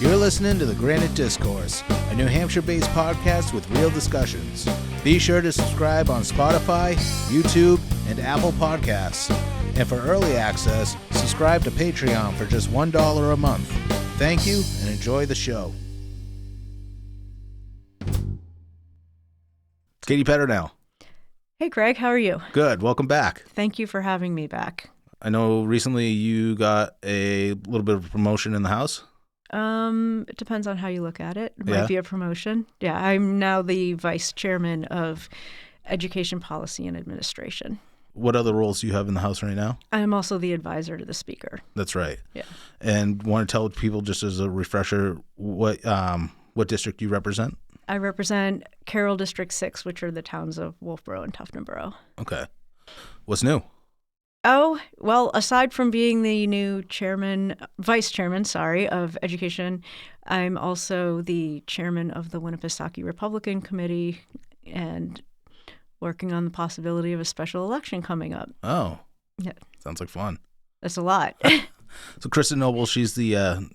You're listening to The Granite Discourse, a New Hampshire-based podcast with real discussions. Be sure to subscribe on Spotify, YouTube, and Apple Podcasts. And for early access, subscribe to Patreon for just $1 a month. Thank you, and enjoy the show. Katy Peternel. Hey, Greg, how are you? Good. Welcome back. Thank you for having me back. I know recently you got a little bit of a promotion in the house. It depends on how you look at it. It might be a promotion. Yeah, I'm now the vice chairman of Education Policy and Administration. What other roles do you have in the house right now? I'm also the advisor to the speaker. That's right. Yeah. And want to tell people, just as a refresher, what district you represent? I represent Carroll District 6, which are the towns of Wolfboro and Tuftonboro. Okay. What's new? Oh, well, aside from being the new vice chairman, of education, I'm also the chairman of the Winnipesaukee Republican Committee and working on the possibility of a special election coming up. Oh. Yeah. Sounds like fun. That's a lot. So Kristen Noble, she's the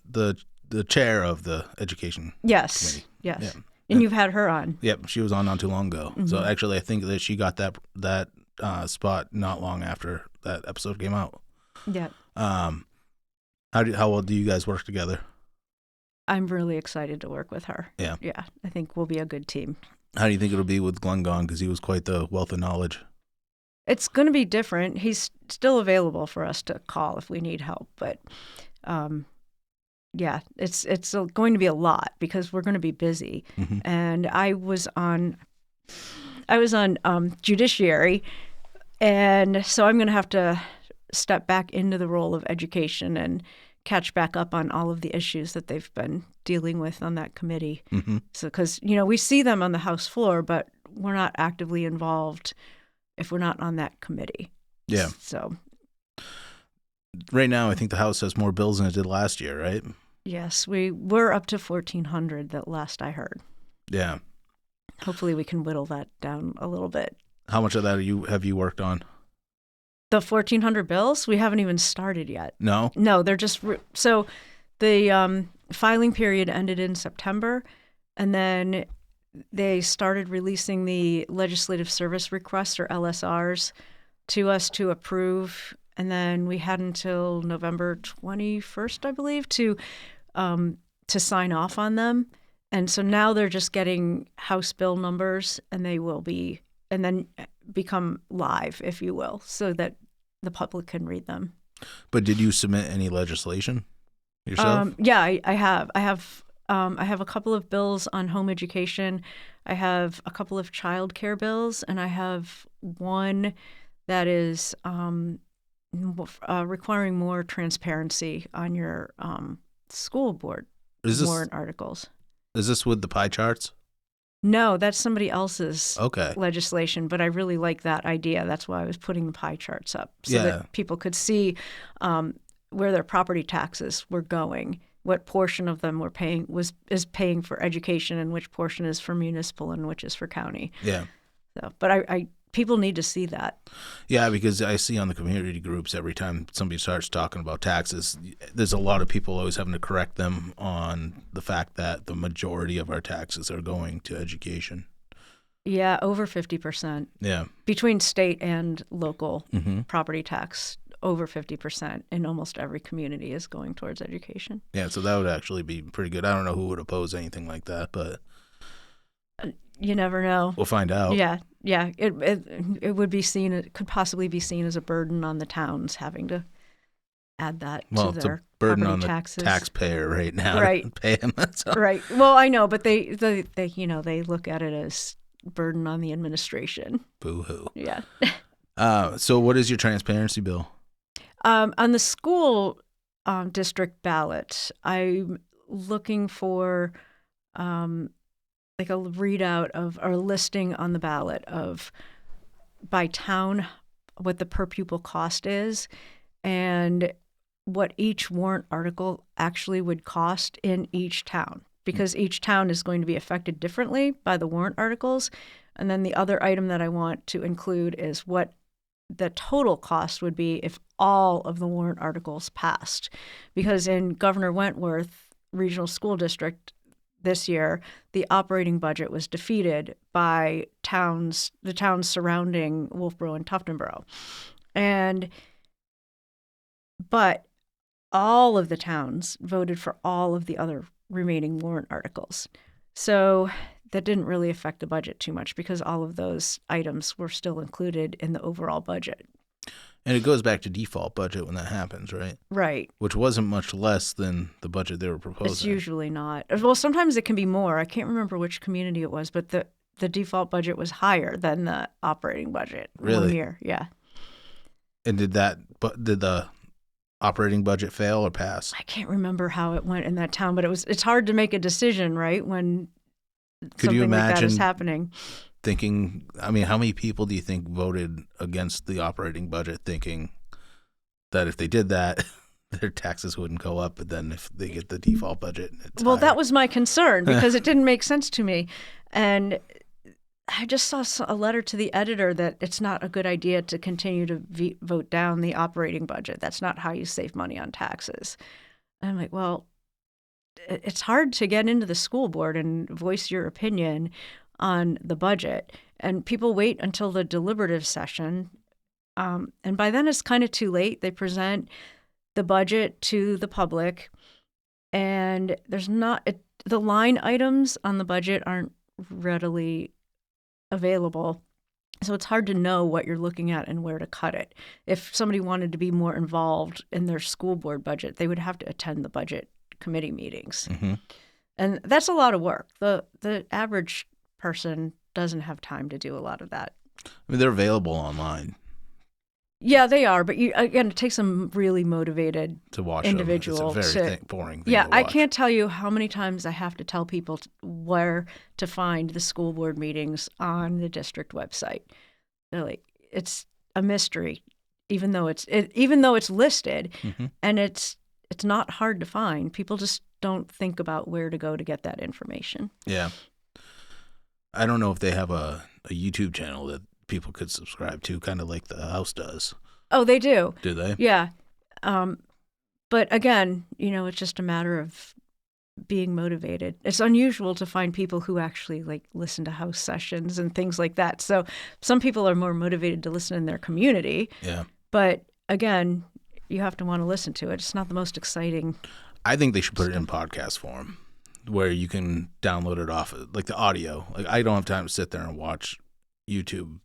chair of the education committee. Yes. Yeah. And you've had her on. Yep, she was on not too long ago. Mm-hmm. So actually, I think that she got that spot not long after that episode came out. Yeah. How well do you guys work together? I'm really excited to work with her. Yeah. Yeah, I think we'll be a good team. How do you think it'll be with Glenn gone? Because he was quite the wealth of knowledge. It's going to be different. He's still available for us to call if we need help, but yeah, it's going to be a lot because we're going to be busy. Mm-hmm. And I was on judiciary, and so I'm going to have to step back into the role of education and catch back up on all of the issues that they've been dealing with on that committee. Mm-hmm. So, because we see them on the House floor, but we're not actively involved if we're not on that committee. Yeah. So right now, I think the House has more bills than it did last year, right? Yes, we're up to 1,400 that last I heard. Yeah. Hopefully we can whittle that down a little bit. How much of that have you worked on? The 1,400 bills? We haven't even started yet. No? No, they're just... So the filing period ended in September, and then they started releasing the legislative service requests, or LSRs, to us to approve. And then we had until November 21st, I believe, to sign off on them. And so now they're just getting House bill numbers, and they will be, and then become live, if you will, so that the public can read them. But did you submit any legislation yourself? Yeah, I have. I have a couple of bills on home education. I have a couple of child care bills, and I have one that is requiring more transparency on your school board warrant articles. Is this with the pie charts? No, that's somebody else's legislation, but I really like that idea. That's why I was putting the pie charts up so that people could see where their property taxes were going, what portion of them is paying for education, and which portion is for municipal and which is for county. Yeah. So, but I people need to see that. Yeah, because I see on the community groups every time somebody starts talking about taxes, there's a lot of people always having to correct them on the fact that the majority of our taxes are going to education. Yeah, over 50%. Yeah. Between state and local property tax, over 50% in almost every community is going towards education. Yeah, so that would actually be pretty good. I don't know who would oppose anything like that, but you never know. We'll find out. Yeah. It would be seen. It could possibly be seen as a burden on the towns having to add that to their it's a burden property on the taxes. Taxpayer right now. Right. To pay them. So. Right. Well, I know, but they look at it as burden on the administration. Boo-hoo. Yeah. So what is your transparency bill? On the school district ballot, I'm looking for like a readout of or a listing on the ballot of by town what the per pupil cost is and what each warrant article actually would cost in each town, because each town is going to be affected differently by the warrant articles. And then the other item that I want to include is what the total cost would be if all of the warrant articles passed. Because in Governor Wentworth, regional school district this year, the operating budget was defeated by the towns surrounding Wolfboro and Tuftonboro. But all of the towns voted for all of the other remaining warrant articles. So that didn't really affect the budget too much because all of those items were still included in the overall budget. And it goes back to default budget when that happens, right? Right. Which wasn't much less than the budget they were proposing. It's usually not. Well, sometimes it can be more. I can't remember which community it was, but the default budget was higher than the operating budget. Really? 1 year, yeah. And did the operating budget fail or pass? I can't remember how it went in that town, but it's hard to make a decision, right, when Could you something like that imagine is happening. Thinking, I mean, how many people do you think voted against the operating budget thinking that if they did that, their taxes wouldn't go up, but then if they get the default budget, it's Well, higher? that was my concern because it didn't make sense to me. And I just saw a letter to the editor that it's not a good idea to continue to vote down the operating budget. That's not how you save money on taxes. And I'm like, well, it's hard to get into the school board and voice your opinion on the budget. And people wait until the deliberative session. And by then it's kind of too late. They present the budget to the public, and the line items on the budget aren't readily available. So it's hard to know what you're looking at and where to cut it. If somebody wanted to be more involved in their school board budget, they would have to attend the budget committee meetings. Mm-hmm. And that's a lot of work. The average person doesn't have time to do a lot of that. I mean, they're available online Yeah, they are. But it takes some really motivated to watch individual. Them. It's a very boring thing Yeah, to watch. I can't tell you how many times I have to tell people where to find the school board meetings on the district website. They're like, it's a mystery, even though it's listed, Mm-hmm. and it's not hard to find. People just don't think about where to go to get that information. Yeah. I don't know if they have a YouTube channel that people could subscribe to, kind of like the House does. Oh, they do. Do they? Yeah. But again, it's just a matter of being motivated. It's unusual to find people who actually listen to House sessions and things like that. So some people are more motivated to listen in their community. Yeah. But again, you have to want to listen to it. It's not the most exciting. I think they should put it in podcast form where you can download it off, like the audio. Like, I don't have time to sit there and watch YouTube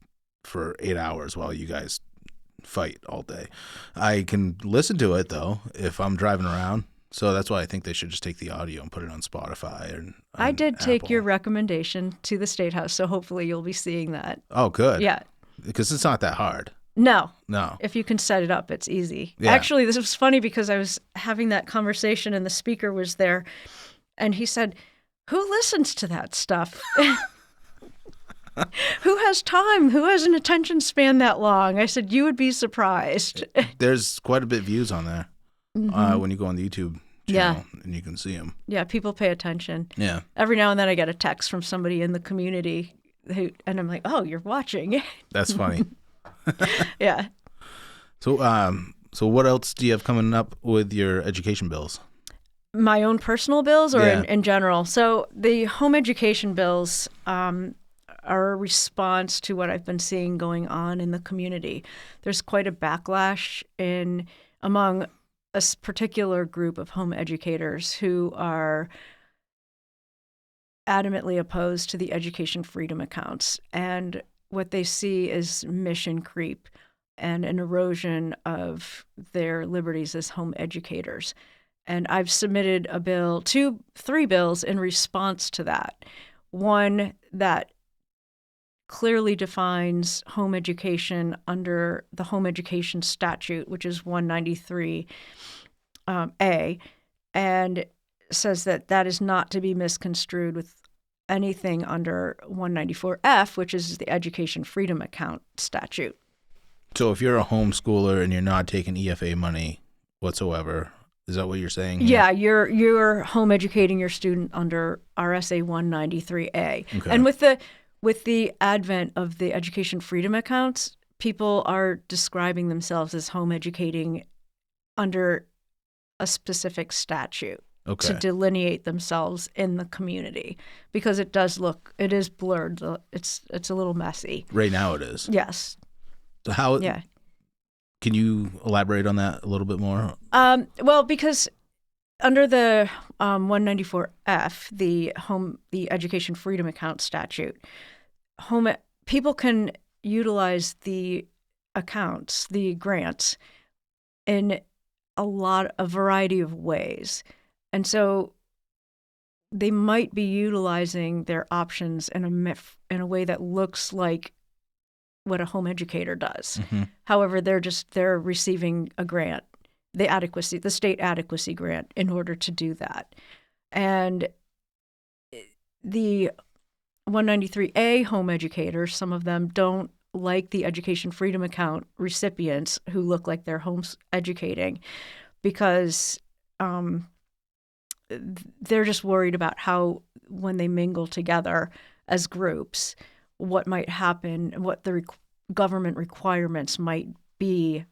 for 8 hours while you guys fight all day. I can listen to it, though, if I'm driving around. So that's why I think they should just take the audio and put it on Spotify. I did take Apple. your recommendation to the State House, so hopefully you'll be seeing that. Oh, good. Yeah. Because it's not that hard. No. If you can set it up, it's easy. Yeah. Actually, this was funny because I was having that conversation and the speaker was there, and he said, "Who listens to that stuff? Who has time? Who has an attention span that long?" I said, "You would be surprised." There's quite a bit of views on there when you go on the YouTube channel, and you can see them. Yeah, people pay attention. Yeah. Every now and then I get a text from somebody in the community, and I'm like, "Oh, you're watching." That's funny. Yeah. So what else do you have coming up with your education bills? My own personal bills or Yeah. in general? So the home education bills are a response to what I've been seeing going on in the community. There's quite a backlash among a particular group of home educators who are adamantly opposed to the education freedom accounts. And what they see is mission creep and an erosion of their liberties as home educators. And I've submitted a bill, three bills in response to that. One that clearly defines home education under the home education statute, which is 193A, and says that is not to be misconstrued with anything under 194F, which is the education freedom account statute. So if you're a homeschooler and you're not taking EFA money whatsoever, is that what you're saying? Yeah, you're home educating your student under RSA 193A. Okay. And with the advent of the education freedom accounts, people are describing themselves as home educating under a specific statute. to delineate themselves in the community, because it is blurred. It's a little messy. Right now it is. Yes. So how? Yeah. Can you elaborate on that a little bit more? Well, because under the 194F, the Education Freedom Account statute, people can utilize the accounts, the grants, in a variety of ways. And so they might be utilizing their options in a way that looks like what a home educator does. Mm-hmm. However, they're receiving a grant, the state adequacy grant, in order to do that. And the 193A home educators, some of them don't like the Education Freedom Account recipients who look like they're home educating, because they're just worried about how, when they mingle together as groups, what might happen, what the government requirements might be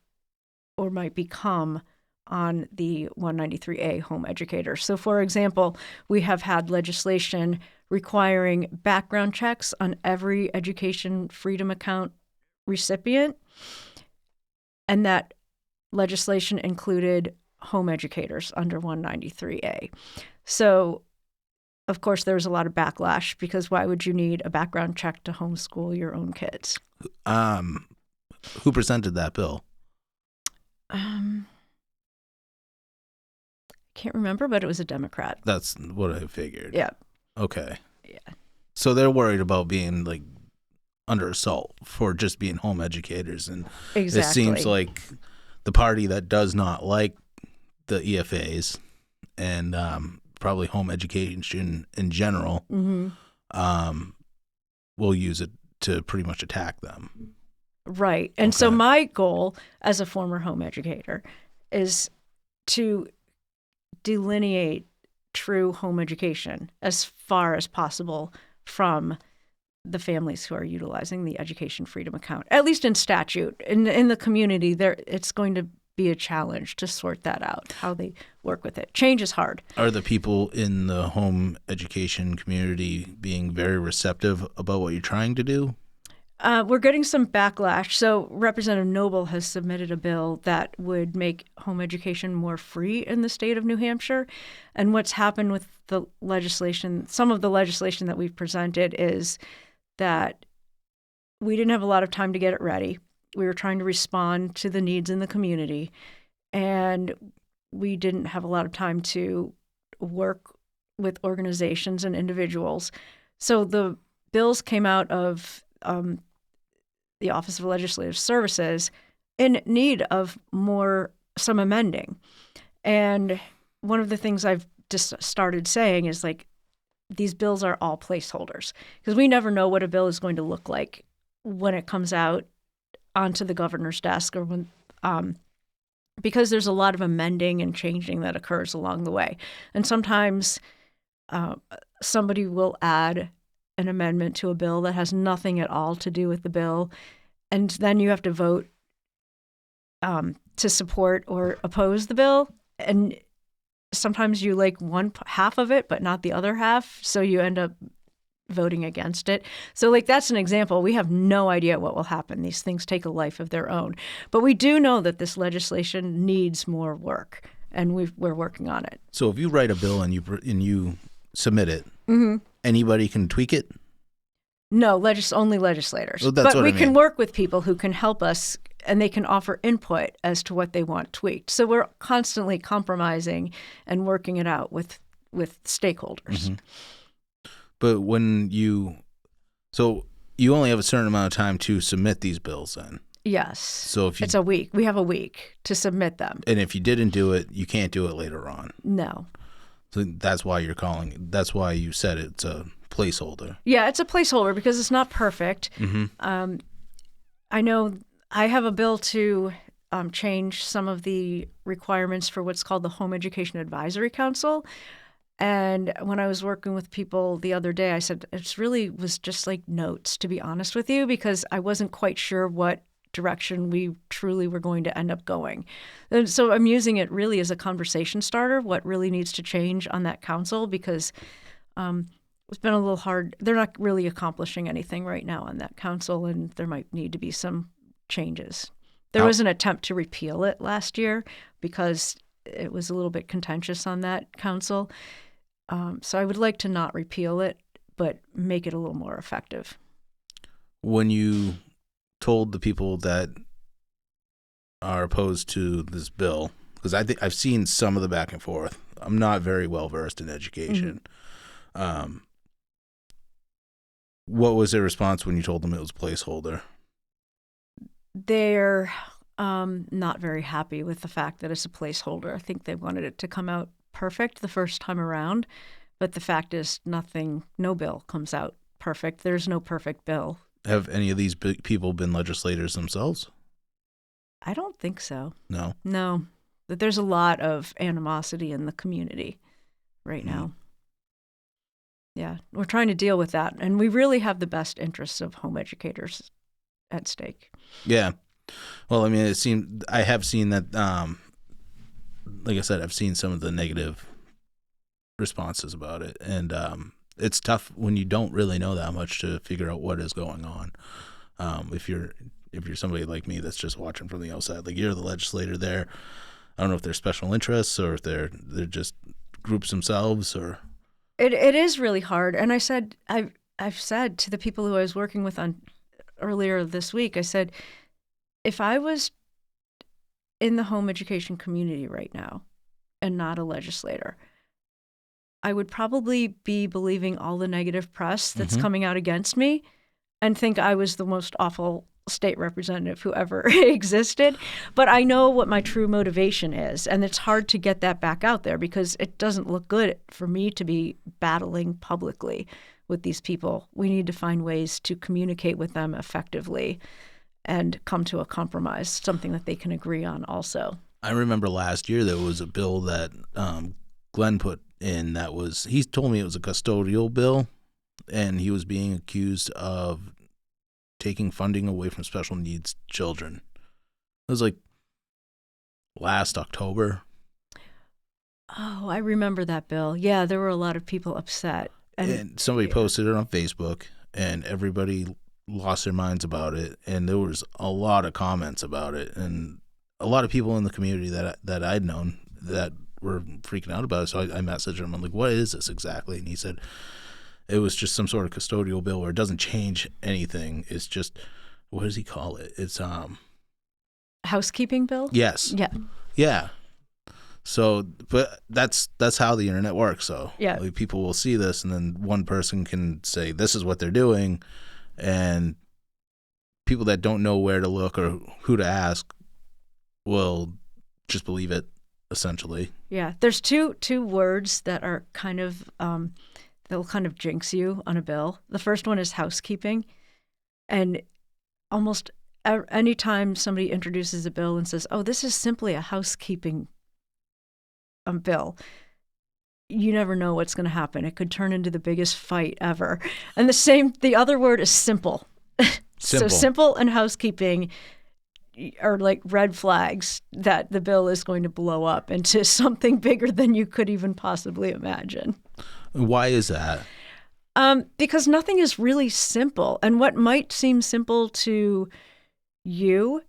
or might become on the 193A home educators. So, for example, we have had legislation requiring background checks on every Education Freedom Account recipient, and that legislation included home educators under 193A. So, of course, there was a lot of backlash, because why would you need a background check to homeschool your own kids? Who presented that bill? Can't remember, but it was a Democrat. That's what I figured. Yeah. Okay. Yeah. So they're worried about being like under assault for just being home educators, and Exactly. it seems like the party that does not like the EFAs and probably home education in general will use it to pretty much attack them. Right. And so my goal as a former home educator is to delineate true home education as far as possible from the families who are utilizing the Education Freedom Account, at least in statute. In the community, it's going to be a challenge to sort that out, how they work with it. Change is hard. Are the people in the home education community being very receptive about what you're trying to do? We're getting some backlash. So Representative Noble has submitted a bill that would make home education more free in the state of New Hampshire. And what's happened with the legislation, some of the legislation that we've presented, is that we didn't have a lot of time to get it ready. We were trying to respond to the needs in the community, and we didn't have a lot of time to work with organizations and individuals. So the bills came out of the Office of Legislative Services in need of some amending. And one of the things I've just started saying is, like, these bills are all placeholders, because we never know what a bill is going to look like when it comes out onto the governor's desk, or when because there's a lot of amending and changing that occurs along the way. And sometimes somebody will add an amendment to a bill that has nothing at all to do with the bill, and then you have to vote to support or oppose the bill. And sometimes you like one half of it, but not the other half, so you end up voting against it. So, like, that's an example. We have no idea what will happen. These things take a life of their own. But we do know that this legislation needs more work, and we're working on it. So if you write a bill and you submit it, anybody can tweak it? No, only legislators. Well, that's but what we I can mean. work with people who can help us, and they can offer input as to what they want tweaked. So we're constantly compromising and working it out with stakeholders. Mm-hmm. But so you only have a certain amount of time to submit these bills then? Yes. So it's a week. We have a week to submit them. And if you didn't do it, you can't do it later on? No. So that's why you said it's a placeholder. Yeah, it's a placeholder because it's not perfect. Mm-hmm. I know I have a bill to change some of the requirements for what's called the Home Education Advisory Council. And when I was working with people the other day, I said it really was just like notes, to be honest with you, because I wasn't quite sure what direction we truly were going to end up going. And so I'm using it really as a conversation starter, what really needs to change on that council, because it's been a little hard. They're not really accomplishing anything right now on that council, and there might need to be some changes. There was an attempt to repeal it last year because it was a little bit contentious on that council. So I would like to not repeal it, but make it a little more effective. When you told the people that are opposed to this bill, because I think I've seen some of the back and forth. I'm not very well versed in education. Mm-hmm. What was their response when you told them it was a placeholder? They're not very happy with the fact that it's a placeholder. I think they wanted it to come out perfect the first time around, but the fact is no bill comes out perfect. There's no perfect bill. Have any of these people been legislators themselves? I don't think so. No? No. But there's a lot of animosity in the community right now. Yeah, we're trying to deal with that, and we really have the best interests of home educators at stake. Yeah. Well, I mean, I have seen that, like I said, I've seen some of the negative responses about it, and it's tough when you don't really know that much to figure out what is going on. If you're somebody like me that's just watching from the outside, like you're the legislator there, I don't know if they're special interests or if they're just groups themselves or... It is really hard. And I've said to the people who I was working with on earlier this week, I said, if I was in the home education community right now and not a legislator, I would probably be believing all the negative press that's coming out against me and think I was the most awful state representative who ever existed. But I know what my true motivation is, and it's hard to get that back out there because it doesn't look good for me to be battling publicly with these people. We need to find ways to communicate with them effectively and come to a compromise, something that they can agree on also. I remember last year there was a bill that Glenn put in he told me it was a custodial bill, and he was being accused of taking funding away from special needs children. It was like last October. Oh, I remember that bill. Yeah, there were a lot of people upset. And somebody posted it on Facebook, and everybody lost their minds about it. And there was a lot of comments about it, and a lot of people in the community that I'd known that were freaking out about it. So I messaged him. I'm like, what is this exactly? And he said, it was just some sort of custodial bill where it doesn't change anything. It's just, what does he call it? It's housekeeping bill? Yes. Yeah. Yeah. So, but that's how the internet works. So yeah, like, people will see this, and then one person can say this is what they're doing, and people that don't know where to look or who to ask will just believe it. Essentially. Yeah. There's two words that are kind of they'll kind of jinx you on a bill. The first one is housekeeping. And almost any time somebody introduces a bill and says, oh, this is simply a housekeeping bill, you never know what's going to happen. It could turn into the biggest fight ever. And the other word is simple. So simple and housekeeping are like red flags that the bill is going to blow up into something bigger than you could even possibly imagine. Why is that? Because nothing is really simple. And what might seem simple to you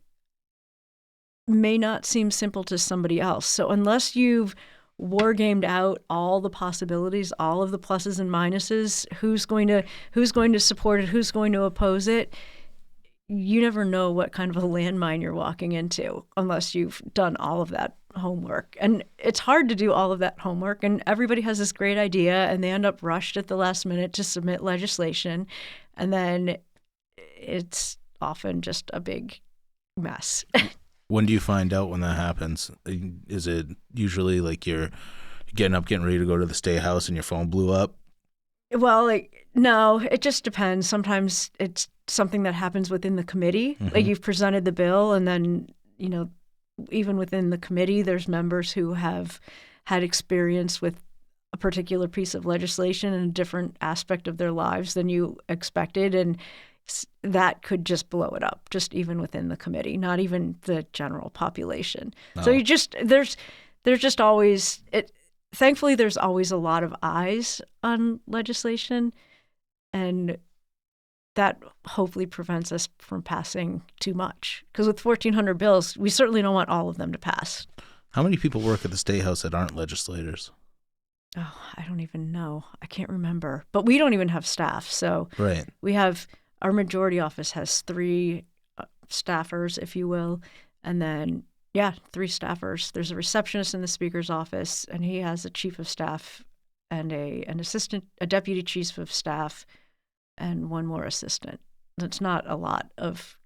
may not seem simple to somebody else. So unless you've war-gamed out all the possibilities, all of the pluses and minuses, who's going to support it, who's going to oppose it, you never know what kind of a landmine you're walking into unless you've done all of that homework. And it's hard to do all of that homework, and everybody has this great idea, and they end up rushed at the last minute to submit legislation, and then it's often just a big mess. When do you find out when that happens? Is it usually like you're getting ready to go to the State House and your phone blew up? Well, no, it just depends. Sometimes it's something that happens within the committee. Mm-hmm. Like you've presented the bill, and then, even within the committee, there's members who have had experience with a particular piece of legislation in a different aspect of their lives than you expected. And that could just blow it up, just even within the committee, not even the general population. No. So there's just always thankfully there's always a lot of eyes on legislation, and that hopefully prevents us from passing too much. Because with 1,400 bills, we certainly don't want all of them to pass. How many people work at the State House that aren't legislators? Oh, I don't even know. I can't remember. But we don't even have staff. So Right. we have, our majority office has 3 staffers, if you will. And then, 3 staffers. There's a receptionist in the Speaker's office, and he has a chief of staff and an assistant, a deputy chief of staff, and 1 more assistant. That's not a lot of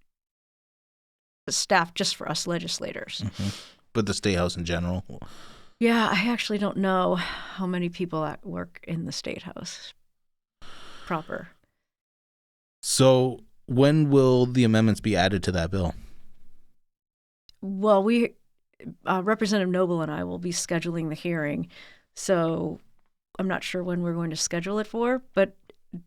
staff just for us legislators. Mm-hmm. But the State House in general? Yeah, I actually don't know how many people work in the State House proper. So when will the amendments be added to that bill? Well, Representative Noble and I will be scheduling the hearing, so I'm not sure when we're going to schedule it for, but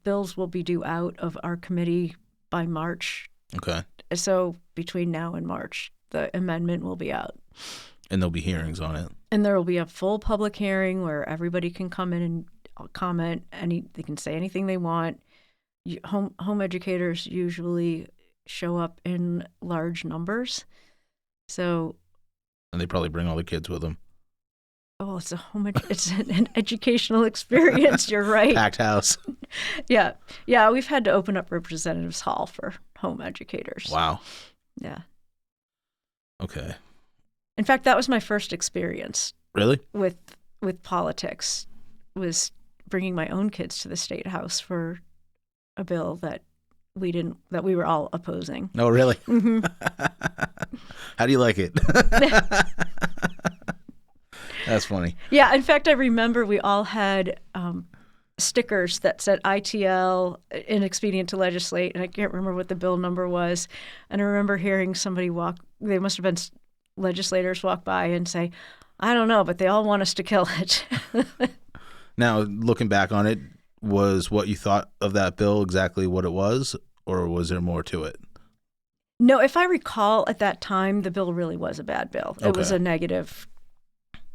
bills will be due out of our committee by March. Okay. So between now and March, the amendment will be out. And there'll be hearings on it. And there will be a full public hearing where everybody can come in and comment. They can say anything they want. Home educators usually show up in large numbers. So. And they probably bring all the kids with them. Oh, it's an educational experience. You're right. Packed house. Yeah. We've had to open up Representatives Hall for home educators. Wow. Yeah. Okay. In fact, that was my first experience. Really? With politics, was bringing my own kids to the State House for a bill that we were all opposing. Oh, really? Mm-hmm. How do you like it? That's funny. Yeah. In fact, I remember we all had stickers that said ITL, inexpedient to legislate, and I can't remember what the bill number was. And I remember hearing somebody they must have been legislators walk by and say, I don't know, but they all want us to kill it. Now, looking back on it, was what you thought of that bill exactly what it was, or was there more to it? No, if I recall at that time, the bill really was a bad bill. Okay. It was a negative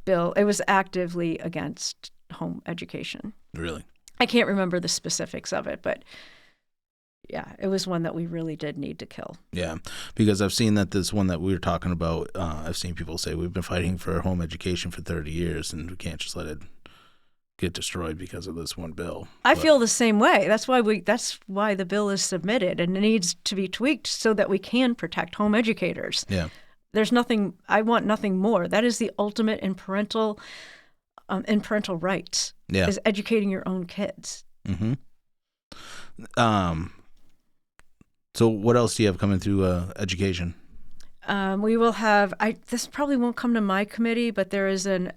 bill. It was actively against home education. Really? I can't remember the specifics of it, but yeah, it was one that we really did need to kill. Yeah, because I've seen that this one that we were talking about, I've seen people say we've been fighting for home education for 30 years and we can't just let it get destroyed because of this one bill. I feel the same way. That's why the bill is submitted, and it needs to be tweaked so that we can protect home educators. Yeah. I want nothing more. That is the ultimate in parental rights. Yeah. Is educating your own kids. Mm-hmm. So what else do you have coming through education? We will have, this probably won't come to my committee, but there is a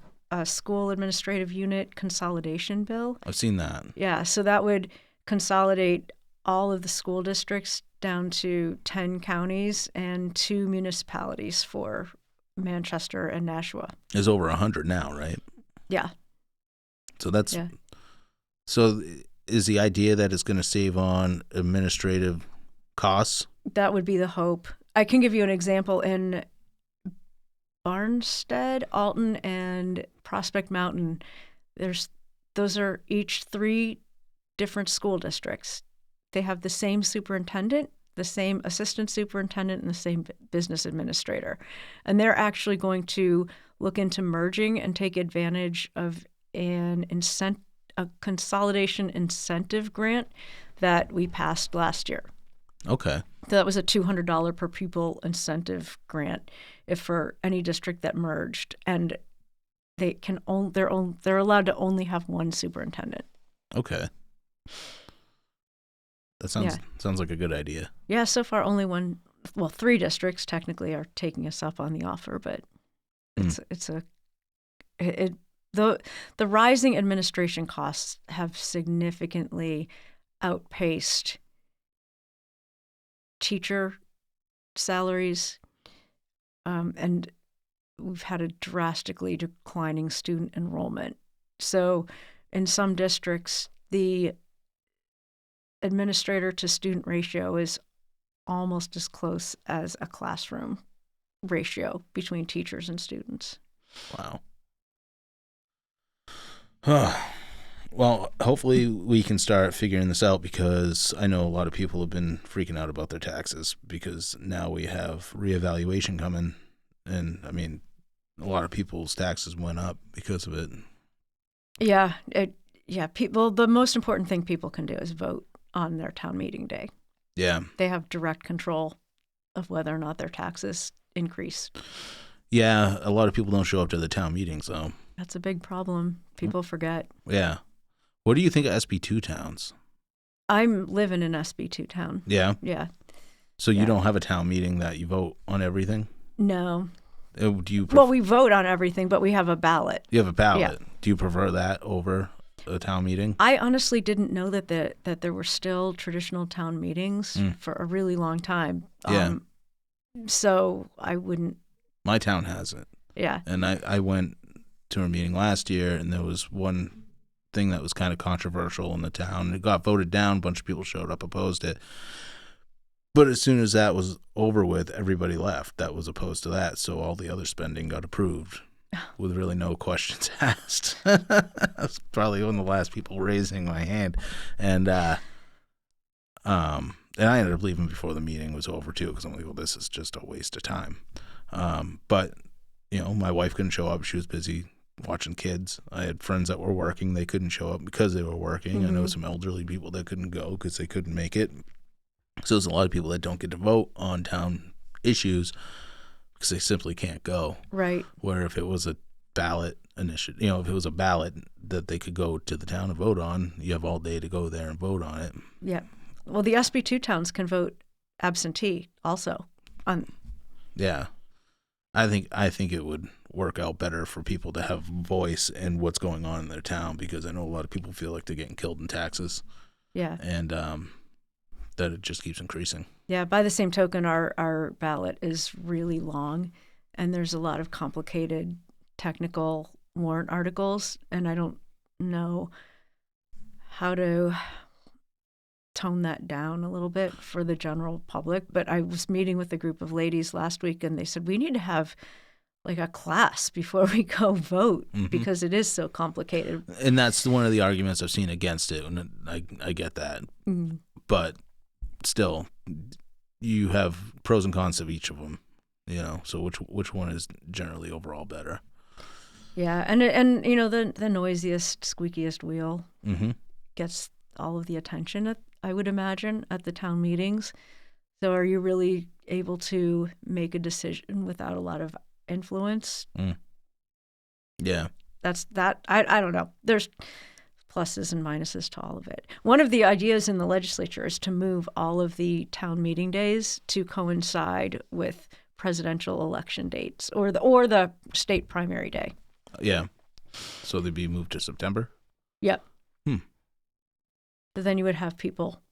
school administrative unit consolidation bill. I've seen that. Yeah, so that would consolidate all of the school districts down to 10 counties and 2 municipalities for Manchester and Nashua. There's over 100 now, right? Yeah. So that's, yeah. So is the idea that it's going to save on administrative costs? That would be the hope. I can give you an example. In Barnstead, Alton, and Prospect Mountain, those are each 3 different school districts. They have the same superintendent, the same assistant superintendent, and the same business administrator. And they're actually going to look into merging and take advantage of a consolidation incentive grant that we passed last year. Okay. So that was a $200 per pupil incentive grant for any district that merged, and they're allowed to only have 1 superintendent. Okay. That sounds like a good idea. Yeah, so far only 3 districts technically are taking us up on the offer, but the rising administration costs have significantly outpaced teacher salaries, and we've had a drastically declining student enrollment. So in some districts, the administrator to student ratio is almost as close as a classroom ratio between teachers and students. Wow. Well, hopefully we can start figuring this out, because I know a lot of people have been freaking out about their taxes because now we have reevaluation coming. And I mean, a lot of people's taxes went up because of it. Yeah. People, the most important thing people can do is vote on their town meeting day. Yeah. They have direct control of whether or not their taxes increase. Yeah. A lot of people don't show up to the town meetings, though. That's a big problem. People forget. Yeah. What do you think of SB2 towns? I'm living in SB2 town. Yeah. Yeah. So you don't have a town meeting that you vote on everything? No. Do you? Well, we vote on everything, but we have a ballot. You have a ballot. Yeah. Do you prefer that over a town meeting? I honestly didn't know that there were still traditional town meetings for a really long time. Yeah. So I wouldn't. My town has it. Yeah. And I went to a meeting last year, and there was one thing that was kind of controversial in the town. It got voted down. A bunch of people showed up, opposed it. But as soon as that was over with, everybody left that was opposed to that. So all the other spending got approved with really no questions asked. I was probably one of the last people raising my hand. And I ended up leaving before the meeting was over too, because I'm like, well, this is just a waste of time. But, my wife couldn't show up. She was busy watching kids. I had friends that were working. They couldn't show up because they were working. Mm-hmm. I know some elderly people that couldn't go because they couldn't make it. So there's a lot of people that don't get to vote on town issues because they simply can't go. Right. Where if it was a ballot initiative, if it was a ballot that they could go to the town and vote on, you have all day to go there and vote on it. Yeah. Well, the SB2 towns can vote absentee also. Yeah. I think it would work out better for people to have voice in what's going on in their town, because I know a lot of people feel like they're getting killed in taxes. Yeah. And that it just keeps increasing. Yeah. By the same token, our ballot is really long, and there's a lot of complicated technical warrant articles, and I don't know how to tone that down a little bit for the general public. But I was meeting with a group of ladies last week, and they said, we need to have like a class before we go vote, because it is so complicated. And that's one of the arguments I've seen against it, and I get that. Mm. But still, you have pros and cons of each of them, so which one is generally overall better? Yeah. And the noisiest, squeakiest wheel gets all of the attention, I would imagine, at the town meetings. So are you really able to make a decision without a lot of influence? Yeah. That's that. I don't know. There's pluses and minuses to all of it. One of the ideas in the legislature is to move all of the town meeting days to coincide with presidential election dates or the state primary day. Yeah. So they'd be moved to September? Yep. But then you would have people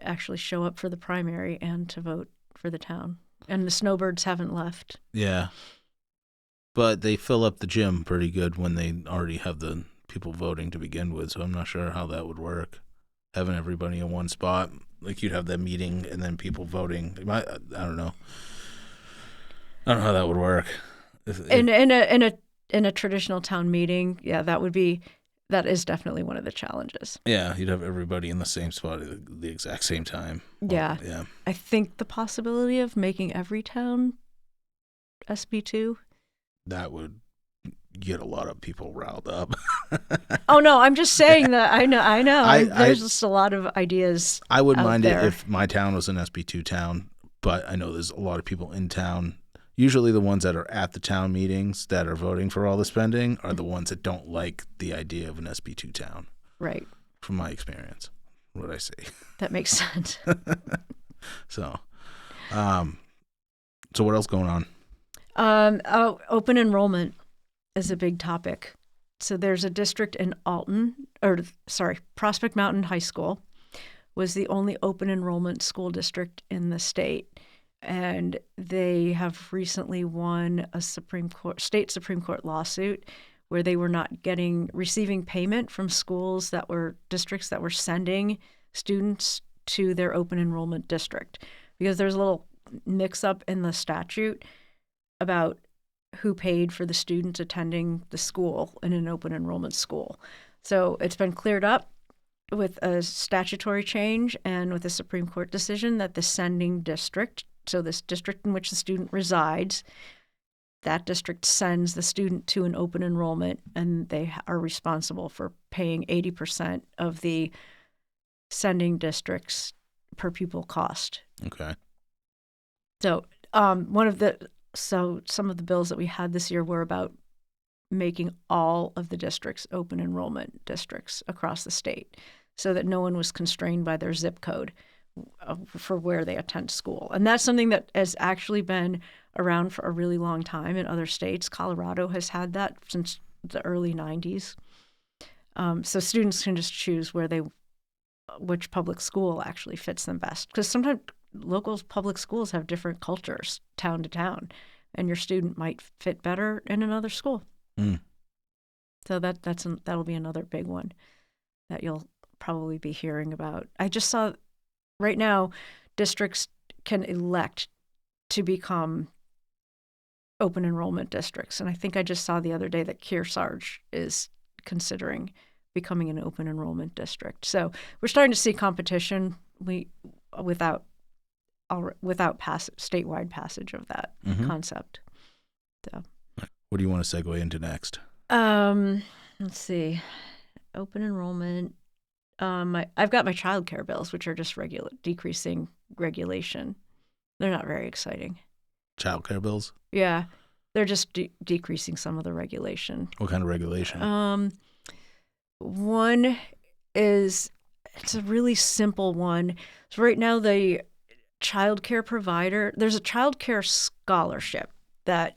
actually show up for the primary and to vote for the town. And the snowbirds haven't left. Yeah. But they fill up the gym pretty good when they already have the people voting to begin with, so I'm not sure how that would work. Having everybody in one spot, like you'd have that meeting and then people voting. I don't know. I don't know how that would work. In a traditional town meeting, yeah, that is definitely one of the challenges. Yeah, you'd have everybody in the same spot at the exact same time. Yeah. Well, yeah. I think the possibility of making every town SB2, that would get a lot of people riled up. Oh no, I'm just saying that I know. There's just a lot of ideas. I wouldn't mind there. it if my town was an SB2 town, but I know there's a lot of people in town. Usually the ones that are at the town meetings that are voting for all the spending are the ones that don't like the idea of an SB2 town. Right. From my experience, what I see. That makes sense. So what else going on? Open enrollment is a big topic. So there's a district in Prospect Mountain High School was the only open enrollment school district in the state. And they have recently won a state Supreme Court lawsuit where they were not receiving payment from districts that were sending students to their open enrollment district, because there's a little mix up in the statute about who paid for the students attending the school in an open enrollment school. So it's been cleared up with a statutory change and with a Supreme Court decision that the sending district, so this district in which the student resides, that district sends the student to an open enrollment, and they are responsible for paying 80% of the sending district's per pupil cost. Okay. So some of the bills that we had this year were about making all of the districts open enrollment districts across the state, so that no one was constrained by their zip code for where they attend school. And that's something that has actually been around for a really long time in other states. Colorado has had that since the early 90s. So students can just choose which public school actually fits them best. Because sometimes local public schools have different cultures, town to town, and your student might fit better in another school. Mm. So that'll be another big one that you'll probably be hearing about. I just saw right now districts can elect to become open enrollment districts. And I think I just saw the other day that Kearsarge is considering becoming an open enrollment district. So we're starting to see competition without statewide passage of that concept. So, what do you want to segue into next? Let's see, open enrollment. I've got my child care bills, which are just decreasing regulation. They're not very exciting. Child care bills? Yeah, they're just decreasing some of the regulation. What kind of regulation? One is, it's a really simple one. So right now, the child care provider, there's a child care scholarship that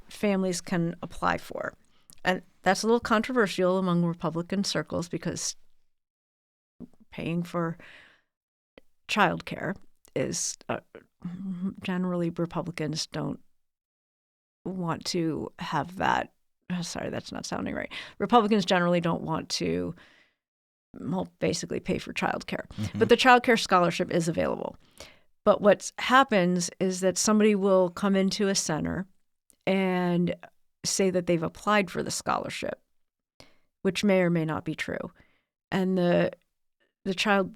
families can apply for. And that's a little controversial among Republican circles, because paying for child care is generally Republicans don't want to have that. Sorry, that's not sounding right. Republicans generally don't want to basically pay for child care. But the child care scholarship is available. But what happens is that somebody will come into a center and say that they've applied for the scholarship, which may or may not be true. And the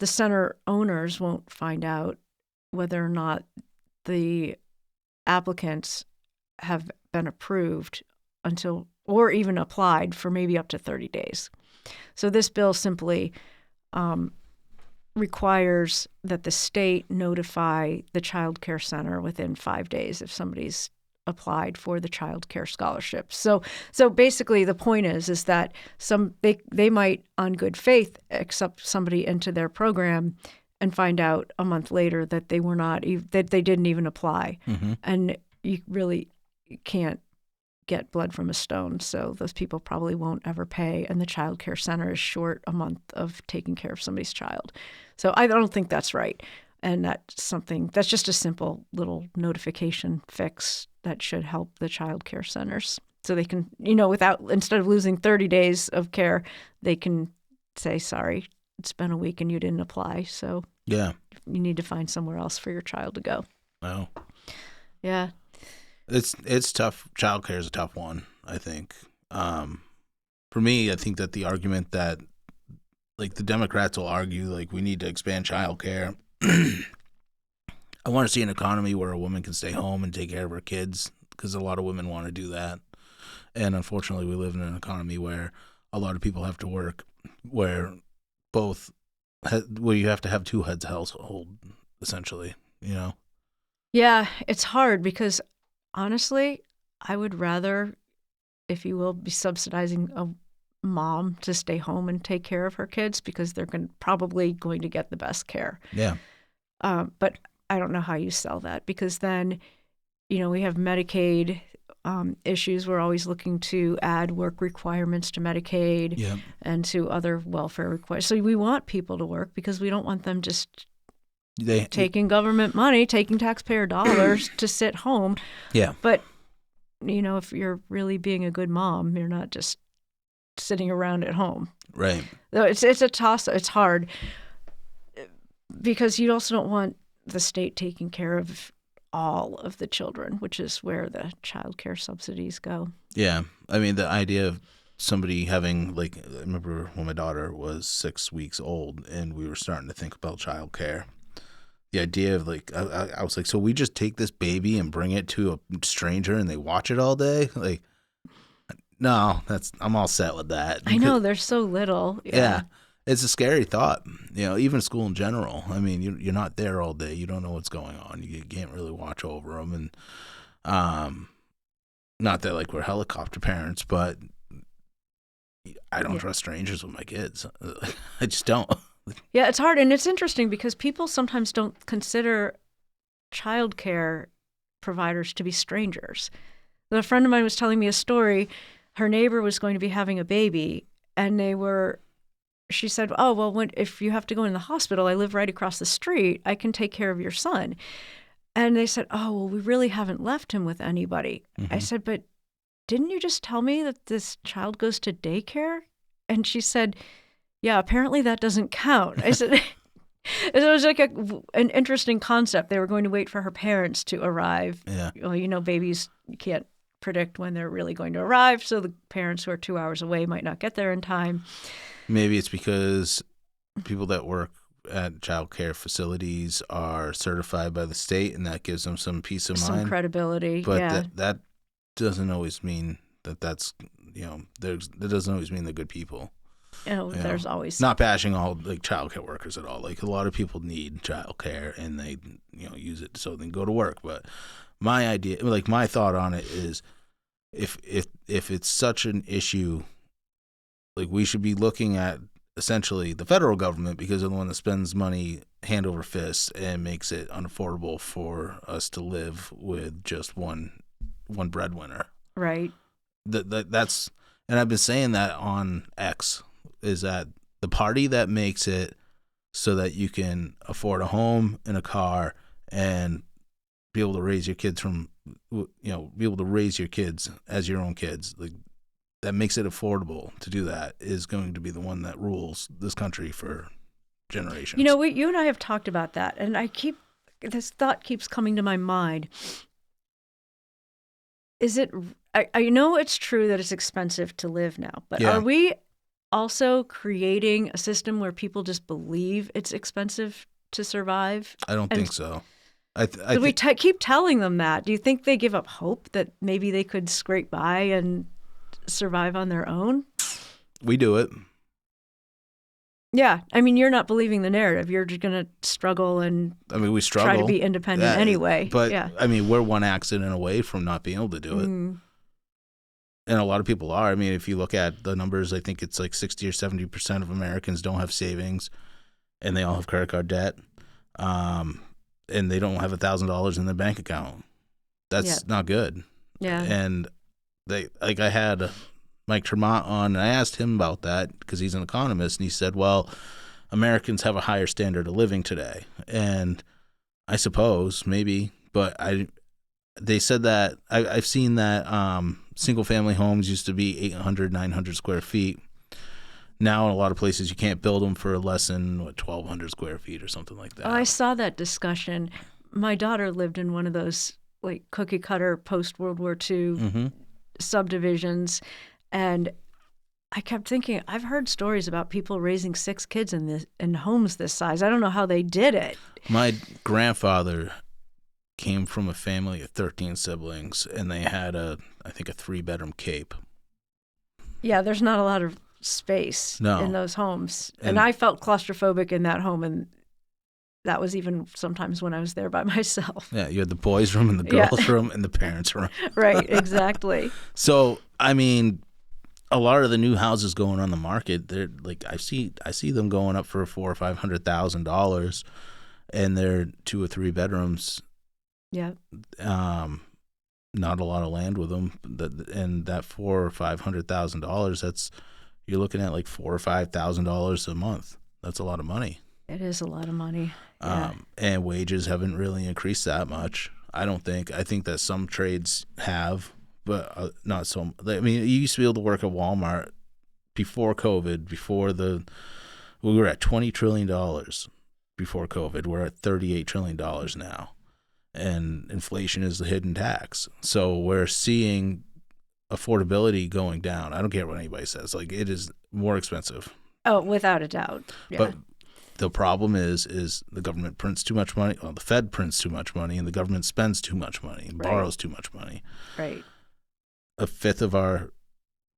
center owners won't find out whether or not the applicants have been approved or even applied for maybe up to 30 days. So this bill simply requires that the state notify the child care center within 5 days if somebody's applied for the child care scholarship. So basically the point is that they might on good faith accept somebody into their program and find out a month later that they didn't even apply. And you really can't get blood from a stone. So those people probably won't ever pay, and the child care center is short a month of taking care of somebody's child. So I don't think that's right. And that's just a simple little notification fix that should help the child care centers. So they can, instead of losing 30 days of care, they can say, sorry, it's been a week and you didn't apply. So yeah, you need to find somewhere else for your child to go. Oh. Yeah. It's tough. Child care is a tough one, I think. For me, I think that the argument that, like, the Democrats will argue, like, we need to expand child care. I want to see an economy where a woman can stay home and take care of her kids, because a lot of women want to do that. And unfortunately, we live in an economy where a lot of people have to work, where you have to have two heads of household, essentially, Yeah, it's hard because, honestly, I would rather, if you will, be subsidizing a mom to stay home and take care of her kids, because they're probably going to get the best care. Yeah. But I don't know how you sell that, because then, we have Medicaid issues. We're always looking to add work requirements to Medicaid and to other welfare requirements. So we want people to work because we don't want them just taking government money, taking taxpayer dollars to sit home. Yeah. But, if you're really being a good mom, you're not just sitting around at home. Right. So it's a toss. It's hard because you also don't want the state taking care of all of the children, which is where the child care subsidies go. Yeah. I mean, the idea of somebody having, like, I remember when my daughter was 6 weeks old and we were starting to think about child care. The idea of, like, I was like, so we just take this baby and bring it to a stranger and they watch it all day? Like, no, I'm all set with that. I know, they're so little. Yeah. It's a scary thought, even school in general. I mean, you're not there all day. You don't know what's going on. You can't really watch over them. And not that, like, we're helicopter parents, but I don't trust strangers with my kids. I just don't. Yeah, it's hard. And it's interesting because people sometimes don't consider child care providers to be strangers. A friend of mine was telling me a story. Her neighbor was going to be having a baby, and she said, oh, well, if you have to go in the hospital, I live right across the street. I can take care of your son. And they said, oh, well, we really haven't left him with anybody. Mm-hmm. I said, but didn't you just tell me that this child goes to daycare? And she said, yeah, apparently that doesn't count. I said, it was like an interesting concept. They were going to wait for her parents to arrive. Yeah. Well, babies, you can't predict when they're really going to arrive. So the parents who are 2 hours away might not get there in time. Maybe it's because people that work at child care facilities are certified by the state, and that gives them some peace of mind. Some credibility, but that doesn't always mean that's, that doesn't always mean they're good people. There's always... Not bashing all, like, child care workers at all. Like, a lot of people need child care, and they, use it so they can go to work. But my idea, like, my thought on it is if it's such an issue, like, we should be looking at essentially the federal government, because they're the one that spends money hand over fist and makes it unaffordable for us to live with just one breadwinner. Right. That's, and I've been saying that on X, is that the party that makes it so that you can afford a home and a car and be able to raise your kids as your own kids, like, that makes it affordable to do that, is going to be the one that rules this country for generations. You and I have talked about that, and this thought keeps coming to my mind. Is it, I know it's true that it's expensive to live now, but Are we also creating a system where people just believe it's expensive to survive? I don't think so. We keep telling them that. Do you think they give up hope that maybe they could scrape by and survive on their own? We do it. Yeah. I mean, you're not believing the narrative. You're just going to struggle and we struggle. Try to be independent anyway. But, we're one accident away from not being able to do it. Mm. And a lot of people are. I mean, if you look at the numbers, I think it's like 60 or 70% of Americans don't have savings, and they all have credit card debt, and they don't have $1,000 in their bank account. That's not good. Yeah. And I had Mike Tremont on, and I asked him about that because he's an economist, and he said, well, Americans have a higher standard of living today. And I suppose, maybe, but they said that I've seen that single-family homes used to be 800, 900 square feet. Now in a lot of places you can't build them for less than 1,200 square feet or something like that. Oh, I saw that discussion. My daughter lived in one of those, like, cookie-cutter post-World War II subdivisions, and I kept thinking, I've heard stories about people raising 6 kids in homes this size. I don't know how they did it. My grandfather came from a family of 13 siblings, and they had I think a 3-bedroom cape. Yeah, there's not a lot of space in those homes. And I felt claustrophobic in that home, and that was even sometimes when I was there by myself. Yeah, you had the boys' room and the girls' room and the parents' room. Right, exactly. So, I mean, a lot of the new houses going on the market, they're like, I see them going up for $400,000 or $500,000, and they're 2 or 3 bedrooms. Yeah. Not a lot of land with them, and that $400,000 or $500,000, you're looking at like $4,000 or $5,000 a month. That's a lot of money. It is a lot of money. Yeah. And wages haven't really increased that much. I don't think. I think that some trades have, but not so. I mean, you used to be able to work at Walmart before COVID, we were at $20 trillion before COVID. We're at $38 trillion now. And inflation is the hidden tax. So we're seeing affordability going down. I don't care what anybody says. Like, it is more expensive. Oh, without a doubt. Yeah. But the problem is the government prints too much money. Well, the Fed prints too much money, and the government spends too much money and borrows too much money. Right. A fifth of our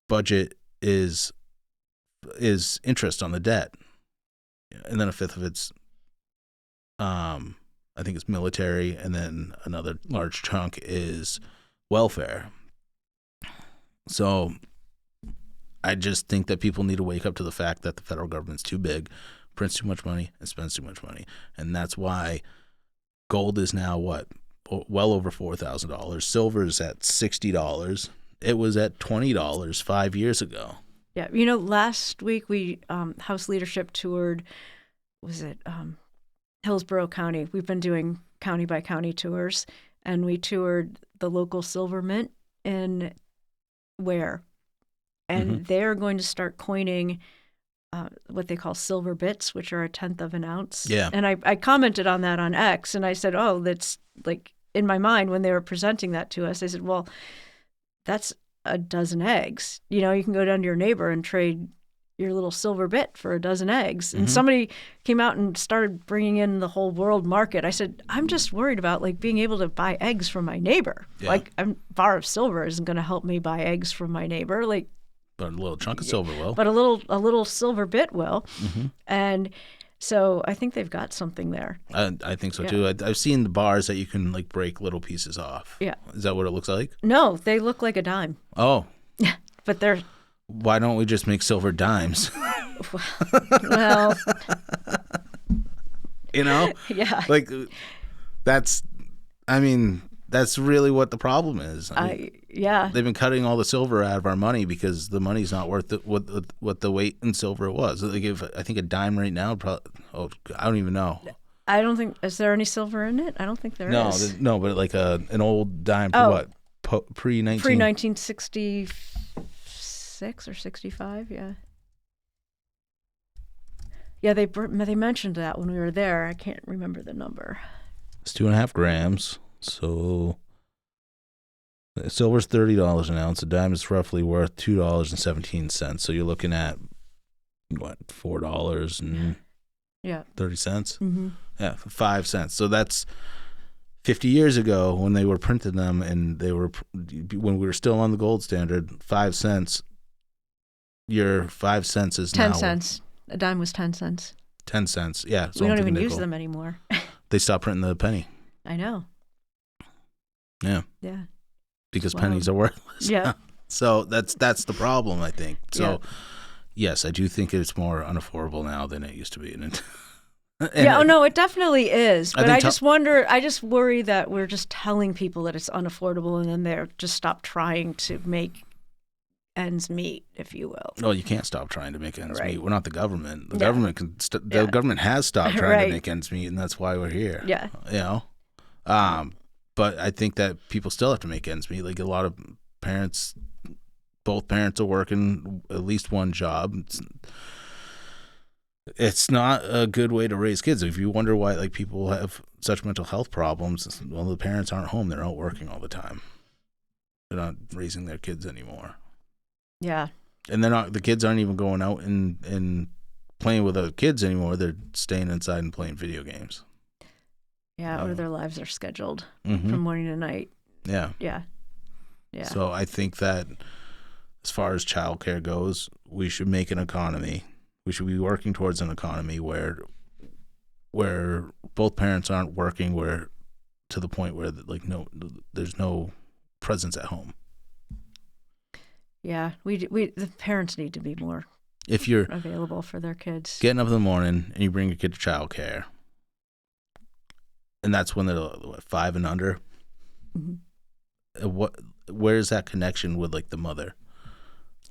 budget is interest on the debt, and then a fifth of it's, I think it's military, and then another large chunk is welfare. So I just think that people need to wake up to the fact that the federal government's too big, prints too much money, and spends too much money. And that's why gold is now well over $4,000. Silver is at $60. It was at $20 5 years ago. Yeah. Last week we House leadership toured, Hillsborough County. We've been doing county by county tours, and we toured the local silver mint in Ware. And they're going to start coining what they call silver bits, which are 1/10 of an ounce. Yeah. And I commented on that on X, and I said, oh, that's like, in my mind when they were presenting that to us, I said, well, that's a dozen eggs. You can go down to your neighbor and trade your little silver bit for a dozen eggs. And somebody came out and started bringing in the whole world market. I said, I'm just worried about like being able to buy eggs from my neighbor. Yeah. Like a bar of silver isn't going to help me buy eggs from my neighbor. Like, But a little chunk of silver will. But a little silver bit will. And so I think they've got something there. I think so too. I've seen the bars that you can like break little pieces off. Yeah. Is that what it looks like? No, they look like a dime. Oh. But they're... Why don't we just make silver dimes? Well... Yeah. Like, that's really what the problem is. Yeah. They've been cutting all the silver out of our money because the money's not worth what the weight in silver was. They give, I think, a dime right now. I don't even know. I don't think, is there any silver in it? I don't think there is. No, but like an old dime for what? Pre-1966 or 65, yeah. Yeah, they mentioned that when we were there. I can't remember the number. It's 2.5 grams. So silver's $30 an ounce. A dime is roughly worth $2.17. So you're looking at what, $4.30? Yeah, 5 cents. So that's 50 years ago when they were printing them, and when we were still on the gold standard. 5 cents. Your 5 cents is 10 now cents. A dime was 10 cents. 10 cents. Yeah. So we don't even use them anymore. They stopped printing the penny. I know. Yeah. Yeah. Because pennies are worthless. Yeah. So that's the problem, I think. So yes, I do think it's more unaffordable now than it used to be. No, it definitely is. But I just worry that we're just telling people that it's unaffordable, and then they're just stop trying to make ends meet, if you will. Well, you can't stop trying to make ends meet. We're not the government. The government government has stopped trying to make ends meet, and that's why we're here. Yeah. But I think that people still have to make ends meet. Like, a lot of parents, both parents are working at least one job. It's not a good way to raise kids. If you wonder why like people have such mental health problems, well, the parents aren't home. They're out working all the time. They're not raising their kids anymore. Yeah. And the kids aren't even going out and playing with other kids anymore. They're staying inside and playing video games. Yeah, or their lives are scheduled from morning to night. Yeah. Yeah. Yeah. So I think that as far as childcare goes, we should make an economy. We should be working towards an economy where both parents aren't working to the point where there's no presence at home. Yeah, the parents need to be more if you're available for their kids. Getting up in the morning and you bring your kid to childcare, and that's when they're 5 and under. Where's that connection with like the mother?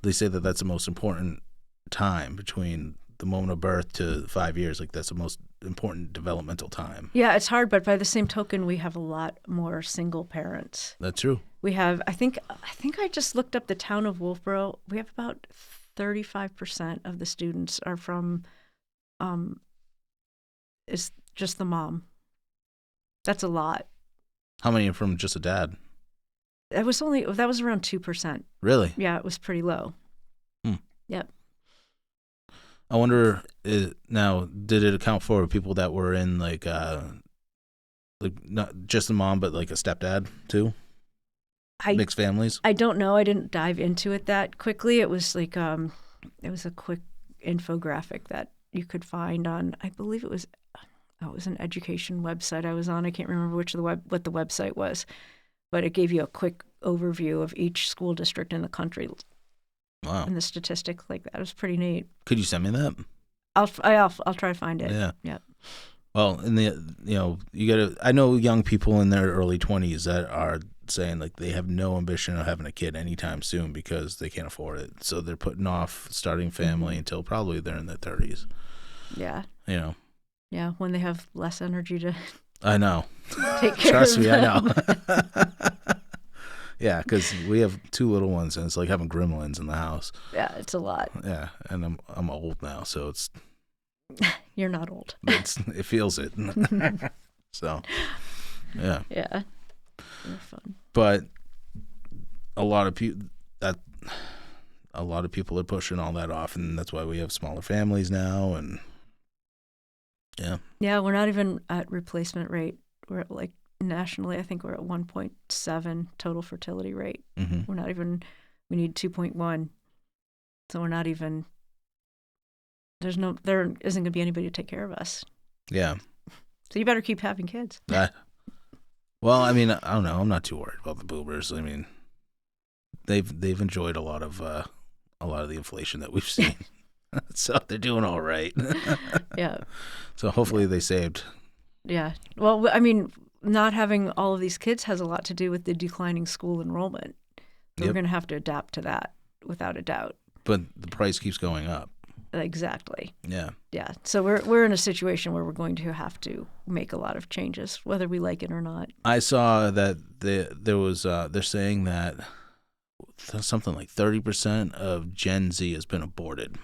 They say that that's the most important time between the moment of birth to 5 years. Like, that's the most important developmental time. Yeah, it's hard, but by the same token, we have a lot more single parents. That's true. We have, I think I just looked up the town of Wolfboro. We have about 35% of the students are from, is just the mom. That's a lot. How many are from just a dad? That was around 2%. Really? Yeah, it was pretty low. Yep. I wonder now, did it account for people that were in like not just a mom, but like a stepdad too? Mixed families? I don't know. I didn't dive into it that quickly. It was like it was a quick infographic that you could find on, I believe it was an education website I was on. I can't remember what the website was, but it gave you a quick overview of each school district in the country. Wow. And the statistics like that. It was pretty neat. Could you send me that? I'll try to find it. Yeah. Yep. Well, you gotta. I know young people in their early 20s that are saying like they have no ambition of having a kid anytime soon because they can't afford it. So they're putting off starting family until probably they're in their 30s. Yeah. Yeah, when they have less energy to. I know. Take care Trust of me, them. I know. Yeah, because we have 2 little ones, and it's like having gremlins in the house. Yeah, it's a lot. Yeah, and I'm old now, so it's. You're not old. It feels it. So, yeah. Yeah, they're fun. But a lot of people are pushing all that off, and that's why we have smaller families now, and yeah. Yeah, we're not even at replacement rate. We're at like nationally, I think we're at 1.7 total fertility rate. Mm-hmm. We're not even. We need 2.1, so we're not even. There isn't going to be anybody to take care of us. Yeah. So you better keep having kids. Well, I mean, I don't know. I'm not too worried about the boomers. I mean, they've enjoyed a lot of the inflation that we've seen, so they're doing all right. Yeah. So hopefully they saved. Yeah. Well, I mean, not having all of these kids has a lot to do with the declining school enrollment. So We're going to have to adapt to that without a doubt. But the price keeps going up. Exactly. Yeah. Yeah. So we're in a situation where we're going to have to make a lot of changes, whether we like it or not. I saw that they're saying that something like 30% of Gen Z has been aborted.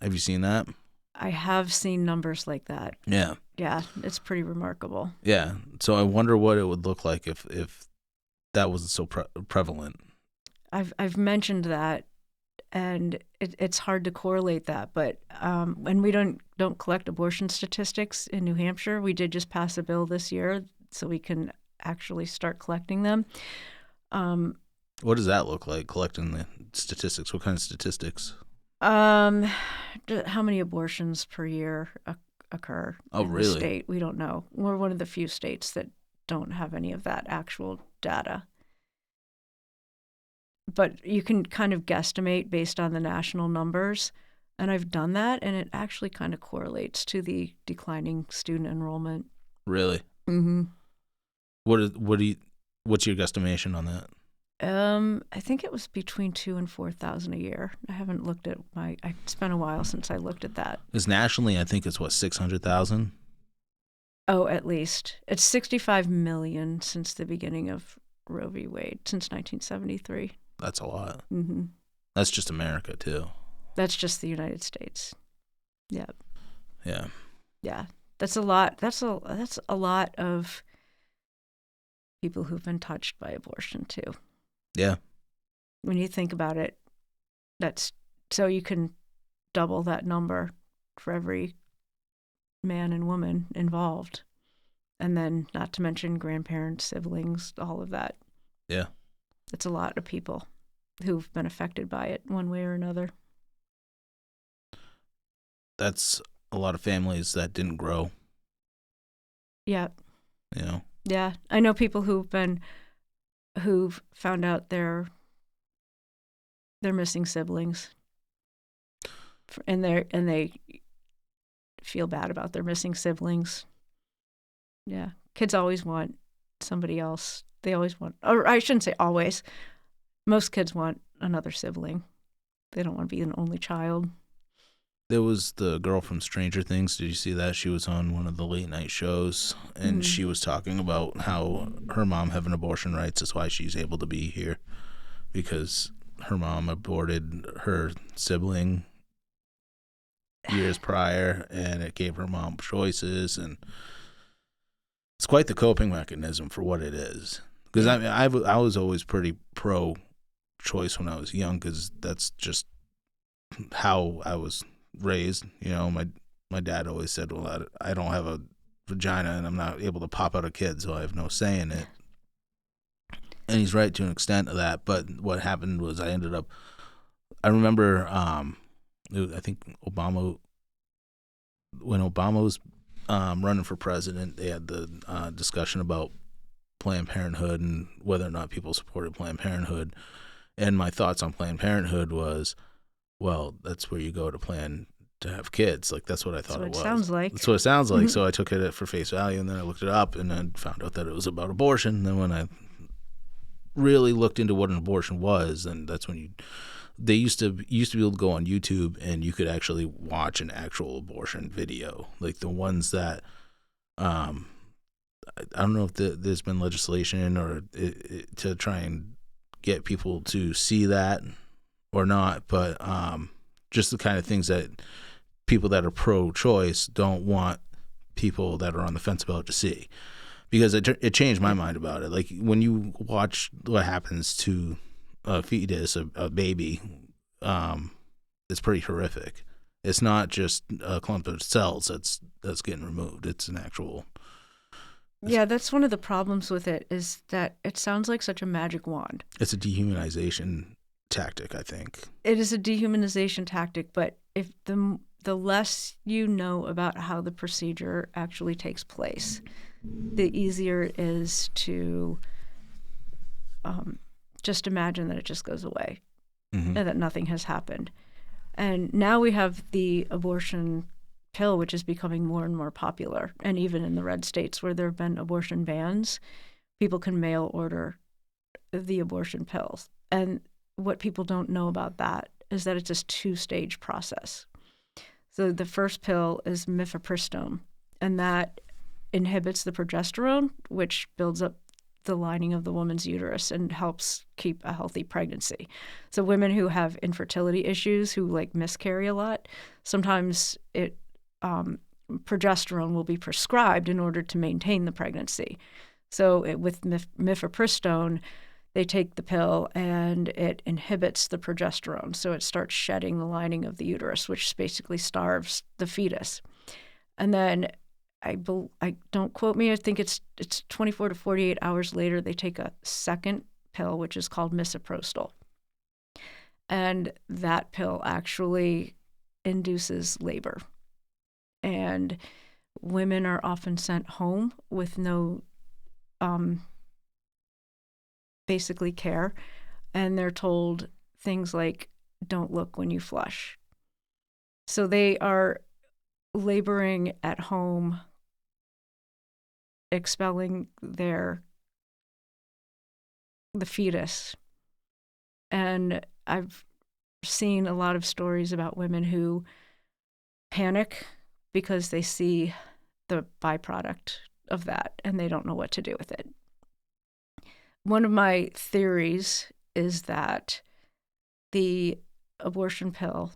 Have you seen that? I have seen numbers like that. Yeah. Yeah, it's pretty remarkable. Yeah. So I wonder what it would look like if that wasn't so prevalent. I've mentioned that. And it's hard to correlate that, but and we don't collect abortion statistics in New Hampshire. We did just pass a bill this year, so we can actually start collecting them. What does that look like, collecting the statistics? What kind of statistics? How many abortions per year occur in really? the state? We don't know. We're one of the few states that don't have any of that actual data. But you can kind of guesstimate based on the national numbers. And I've done that, and it actually kind of correlates to the declining student enrollment. Really? Mm-hmm. What's your guesstimation on that? I think it was between 2,000 and 4,000 a year. I haven't looked at it's been a while since I looked at that. Because nationally, I think it's 600,000? Oh, at least. It's 65 million since the beginning of Roe v. Wade, since 1973. That's a lot. Mm-hmm. That's just America, too. That's just the United States. Yeah. Yeah. Yeah. That's a lot. That's a lot of people who've been touched by abortion, too. Yeah. When you think about it, that's so you can double that number for every man and woman involved. And then not to mention grandparents, siblings, all of that. Yeah. It's a lot of people who've been affected by it one way or another. That's a lot of families that didn't grow. Yeah. You know? Yeah. I know people who've found out they're missing siblings. And they feel bad about their missing siblings. Yeah. Kids always want somebody else. They always want, or I shouldn't say always. Most kids want another sibling. They don't want to be an only child. There was the girl from Stranger Things. Did you see that? She was on one of the late night shows, and she was talking about how her mom having abortion rights is why she's able to be here, because her mom aborted her sibling years prior, and it gave her mom choices, and it's quite the coping mechanism for what it is. Because I was always pretty pro-choice when I was young, because that's just how I was raised. You know, my dad always said, well, I don't have a vagina and I'm not able to pop out a kid, so I have no say in it. And he's right to an extent of that. But what happened was I remember, I think when Obama was running for president, they had the discussion about Planned Parenthood and whether or not people supported Planned Parenthood. And my thoughts on Planned Parenthood was, well, that's where you go to plan to have kids. Like, that's what I thought it was. Sounds like. That's what it sounds like. So I took it for face value, and then I looked it up, and I found out that it was about abortion. And then when I really looked into what an abortion was, and that's when they used to be able to go on YouTube, and you could actually watch an actual abortion video, like the ones that I don't know if there's been legislation or to try and get people to see that or not, but just the kind of things that people that are pro-choice don't want people that are on the fence about it to see, because it changed my mind about it. Like, when you watch what happens to a fetus, a baby, it's pretty horrific. It's not just a clump of cells that's getting removed. It's an actual. Yeah, that's one of the problems with it, is that it sounds like such a magic wand. It's a dehumanization tactic, I think. It is a dehumanization tactic, but if the less you know about how the procedure actually takes place, the easier it is to just imagine that it just goes away, and that nothing has happened. And now we have the abortion pill, which is becoming more and more popular. And even in the red states where there have been abortion bans, people can mail order the abortion pills. And what people don't know about that is that it's a 2-stage process. So the first pill is mifepristone, and that inhibits the progesterone, which builds up the lining of the woman's uterus and helps keep a healthy pregnancy. So women who have infertility issues, who like miscarry a lot, sometimes progesterone will be prescribed in order to maintain the pregnancy. So with mifepristone, they take the pill and it inhibits the progesterone. So it starts shedding the lining of the uterus, which basically starves the fetus. And then I don't quote me, I think it's 24 to 48 hours later, they take a second pill, which is called misoprostol. And that pill actually induces labor. And women are often sent home with no basically care, and they're told things like, don't look when you flush. So they are laboring at home, expelling the fetus. And I've seen a lot of stories about women who panic because they see the byproduct of that and they don't know what to do with it. One of my theories is that the abortion pill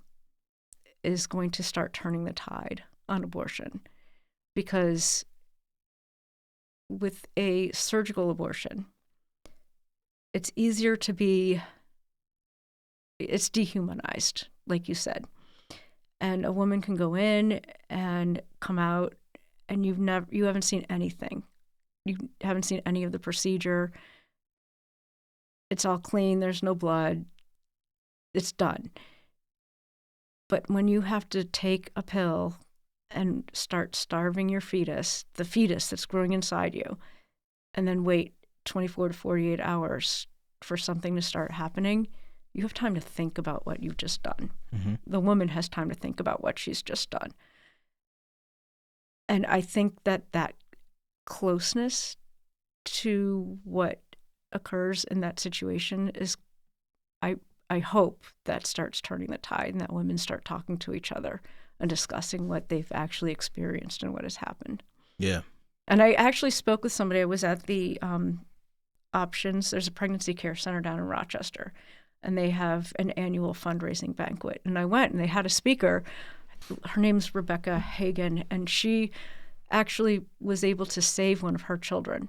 is going to start turning the tide on abortion, because with a surgical abortion, it's dehumanized, like you said. And a woman can go in and come out, and you haven't seen anything. You haven't seen any of the procedure. It's all clean. There's no blood. It's done. But when you have to take a pill and start starving your fetus, the fetus that's growing inside you, and then wait 24 to 48 hours for something to start happening, you have time to think about what you've just done. Mm-hmm. The woman has time to think about what she's just done. And I think that closeness to what occurs in that situation is, I hope that starts turning the tide, and that women start talking to each other and discussing what they've actually experienced and what has happened. Yeah. And I actually spoke with somebody. I was at the Options. There's a pregnancy care center down in Rochester. and they have an annual fundraising banquet. And I went, and they had a speaker. Her name's Rebecca Hagan, and she actually was able to save one of her children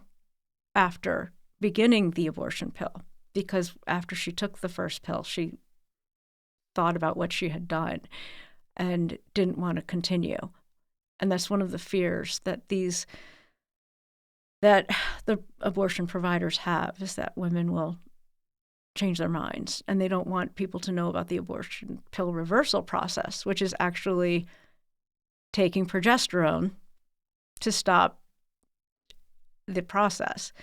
after beginning the abortion pill, because after she took the first pill, she thought about what she had done and didn't want to continue. And that's one of the fears that the abortion providers have, is that women will change their minds, and they don't want people to know about the abortion pill reversal process, which is actually taking progesterone to stop the process.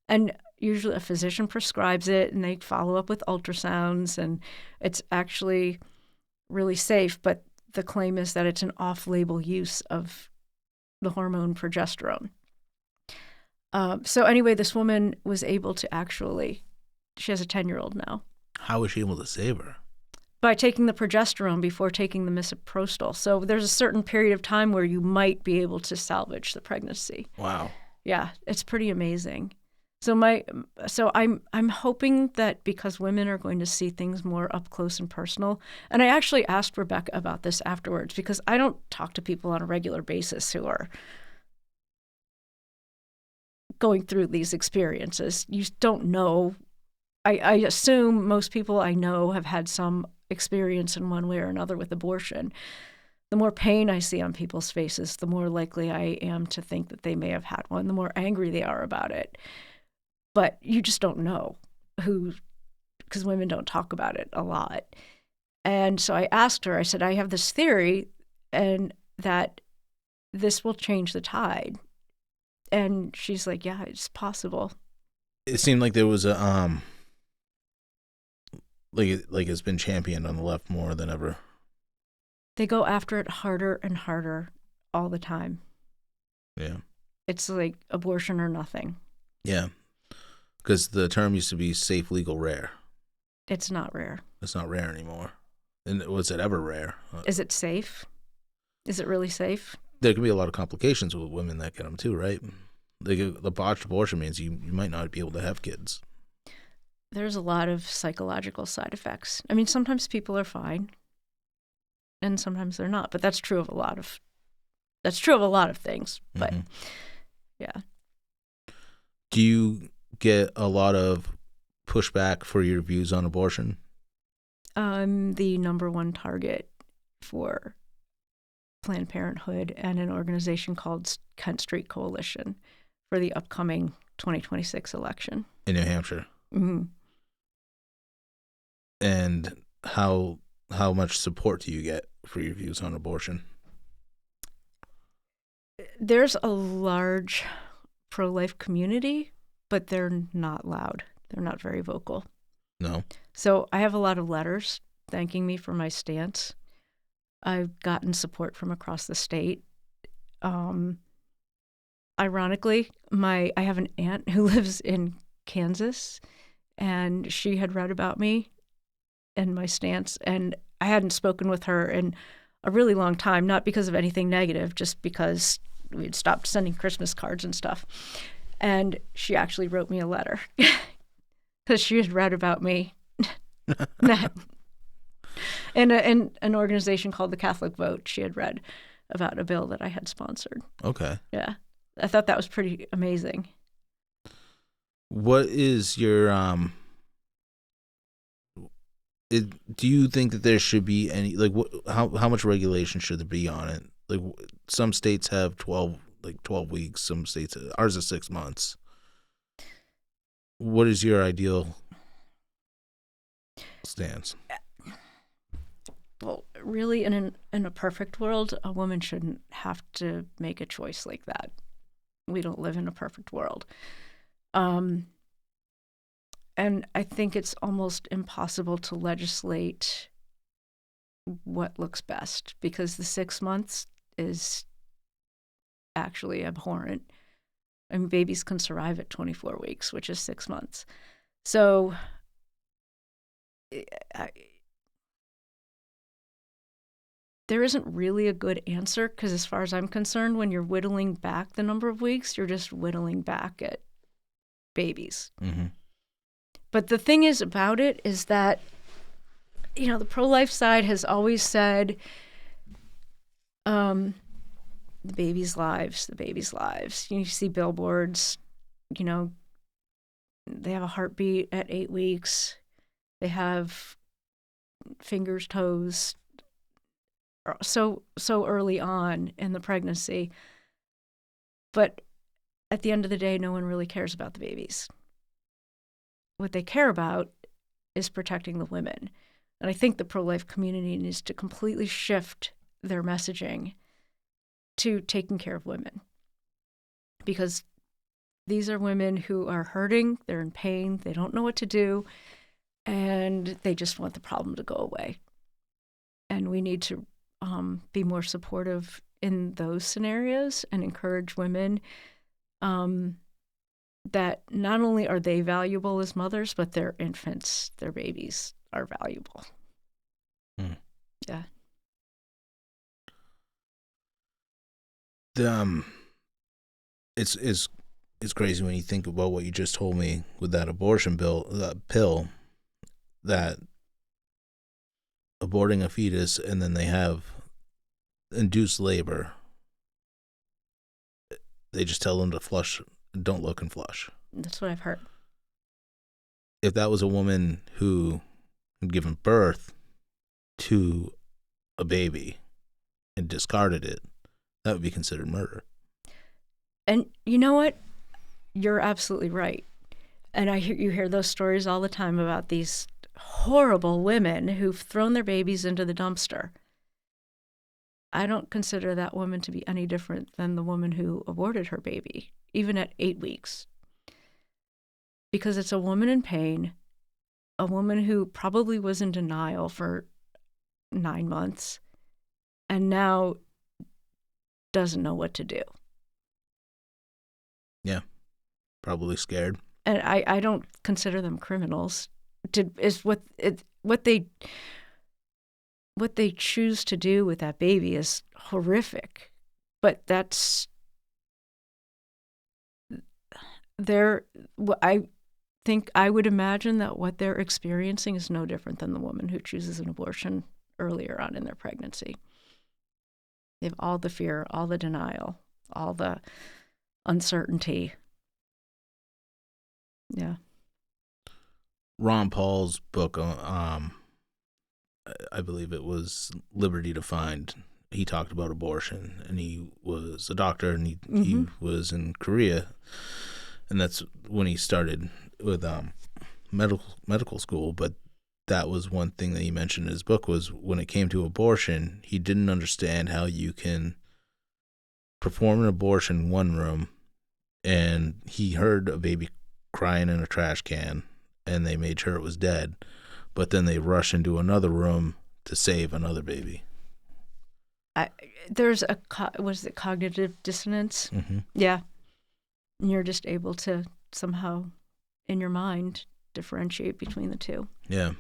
And usually a physician prescribes it, and they follow up with ultrasounds, and it's actually really safe, but the claim is that it's an off-label use of the hormone progesterone. So anyway, this woman was able to she has a 10-year-old now. How was she able to save her? By taking the progesterone before taking the misoprostol. So there's a certain period of time where you might be able to salvage the pregnancy. Wow. Yeah, it's pretty amazing. So I'm hoping that because women are going to see things more up close and personal, and I actually asked Rebecca about this afterwards, because I don't talk to people on a regular basis who are going through these experiences. You don't know. I assume most people I know have had some experience in one way or another with abortion. The more pain I see on people's faces, the more likely I am to think that they may have had one, the more angry they are about it. But you just don't know because women don't talk about it a lot. And so I asked her, I said, I have this theory and that this will change the tide. And she's like, yeah, it's possible. It seemed like there was a, like it's been championed on the left more than ever. They go after it harder and harder all the time. Yeah. It's like abortion or nothing. Yeah. Because the term used to be safe, legal, rare. It's not rare. It's not rare anymore. And was it ever rare? Is it safe? Is it really safe? There can be a lot of complications with women that get them too, right? The botched abortion means you might not be able to have kids. There's a lot of psychological side effects. I mean, sometimes people are fine, and sometimes they're not. But that's true of a lot of things. But yeah. Do you get a lot of pushback for your views on abortion? I'm the number one target for Planned Parenthood and an organization called Kent Street Coalition for the upcoming 2026 election. In New Hampshire? Mm-hmm. And how much support do you get for your views on abortion? There's a large pro-life community, but they're not loud. They're not very vocal. No. So I have a lot of letters thanking me for my stance. I've gotten support from across the state. Ironically, I have an aunt who lives in Kansas, and she had read about me and my stance, and I hadn't spoken with her in a really long time, not because of anything negative, just because we had stopped sending Christmas cards and stuff. And she actually wrote me a letter because she had read about me in an organization called the Catholic Vote. She had read about a bill that I had sponsored. Okay. Yeah. I thought that was pretty amazing. What is your do you think that there should be any how much regulation should there be on it? Like some states have 12 weeks, some states ours is 6 months. What is your ideal stance? Well, really, in a perfect world, a woman shouldn't have to make a choice like that. We don't live in a perfect world. And I think it's almost impossible to legislate what looks best, because the 6 months is actually abhorrent. I mean, babies can survive at 24 weeks, which is 6 months. So there isn't really a good answer, because as far as I'm concerned, when you're whittling back the number of weeks, you're just whittling back at babies. Mm-hmm. But the thing is about it is that the pro-life side has always said, the baby's lives, the baby's lives. You see billboards, they have a heartbeat at 8 weeks. They have fingers, toes, so early on in the pregnancy. But at the end of the day, no one really cares about the babies. What they care about is protecting the women. And I think the pro-life community needs to completely shift their messaging to taking care of women. Because these are women who are hurting, they're in pain, they don't know what to do, and they just want the problem to go away. And we need to be more supportive in those scenarios and encourage women that not only are they valuable as mothers, but their infants, their babies are valuable. Yeah. It's crazy when you think about what you just told me with that abortion pill, that aborting a fetus and then they have induced labor. They just tell them to flush, don't look and flush. That's what I've heard. If that was a woman who had given birth to a baby and discarded it, that would be considered murder. And you know what? You're absolutely right. And you hear those stories all the time about these horrible women who've thrown their babies into the dumpster. I don't consider that woman to be any different than the woman who aborted her baby, even at 8 weeks. Because it's a woman in pain, a woman who probably was in denial for 9 months, and now doesn't know what to do. Yeah, probably scared. And I don't consider them criminals. What they choose to do with that baby is horrific. But I think I would imagine that what they're experiencing is no different than the woman who chooses an abortion earlier on in their pregnancy. They have all the fear, all the denial, all the uncertainty. Yeah. Ron Paul's book, I believe it was Liberty Defined. He talked about abortion, and he was a doctor, and he was in Korea, and that's when he started with medical school. But that was one thing that he mentioned in his book was when it came to abortion, he didn't understand how you can perform an abortion in one room, and he heard a baby crying in a trash can, and they made sure it was dead, but then they rush into another room to save another baby. There's was it cognitive dissonance? Mm-hmm. Yeah. And you're just able to somehow, in your mind, differentiate between the two. Yeah.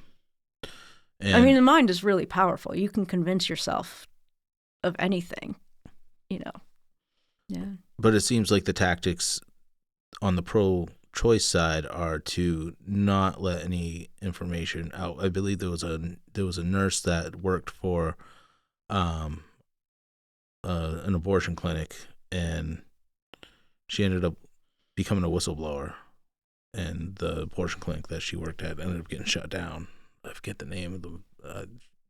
I mean, the mind is really powerful. You can convince yourself of anything, Yeah. But it seems like the tactics on the pro-choice side are to not let any information out. I believe there was a nurse that worked for an abortion clinic, and she ended up becoming a whistleblower, and the abortion clinic that she worked at ended up getting shut down. I forget the name of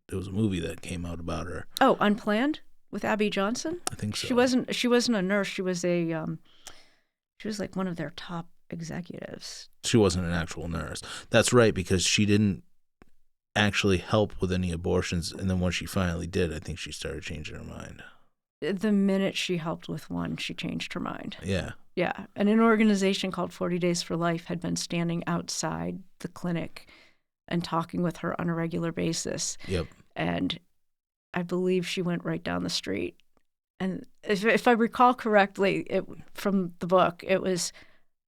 there was a movie that came out about her. Oh, Unplanned with Abby Johnson? I think so. She wasn't a nurse. She was she was like one of their top executives. She wasn't an actual nurse. That's right, because she didn't actually help with any abortions, and then when she finally did, I think she started changing her mind. The minute she helped with one, she changed her mind. Yeah. Yeah. And an organization called 40 Days for Life had been standing outside the clinic and talking with her on a regular basis. Yep. And I believe she went right down the street. And if I recall correctly, from the book, it was,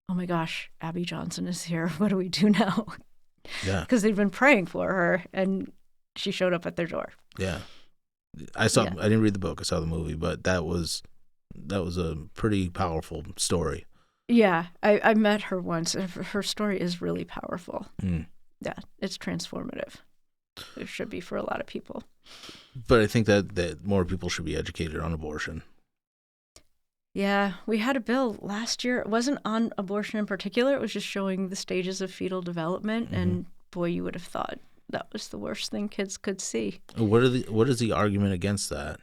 oh my gosh, Abby Johnson is here. What do we do now? Yeah. Because they'd been praying for her, and she showed up at their door. Yeah. I didn't read the book. I saw the movie, but that was a pretty powerful story. Yeah. I met her once. Her story is really powerful. Mm. Yeah. It's transformative. it should be for a lot of people. But I think that more people should be educated on abortion. Yeah, we had a bill last year. It wasn't on abortion in particular. It was just showing the stages of fetal development. Mm-hmm. And boy, you would have thought that was the worst thing kids could see. What is the argument against that?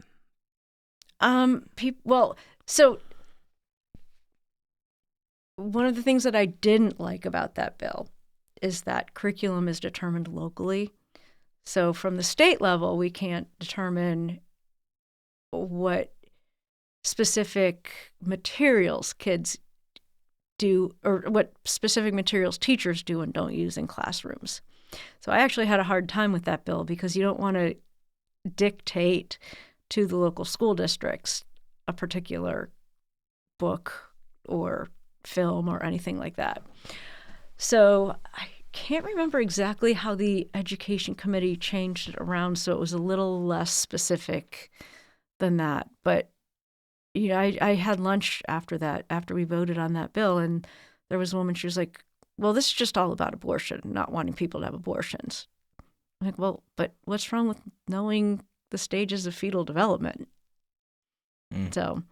So one of the things that I didn't like about that bill is that curriculum is determined locally. So from the state level, we can't determine what specific materials kids do or what specific materials teachers do and don't use in classrooms. So I actually had a hard time with that bill because you don't want to dictate to the local school districts a particular book or film or anything like that. So I can't remember exactly how the education committee changed it around so it was a little less specific than that. But I had lunch after that, after we voted on that bill, and there was a woman, she was like, well, this is just all about abortion, not wanting people to have abortions. I'm like, well, but what's wrong with knowing the stages of fetal development? So,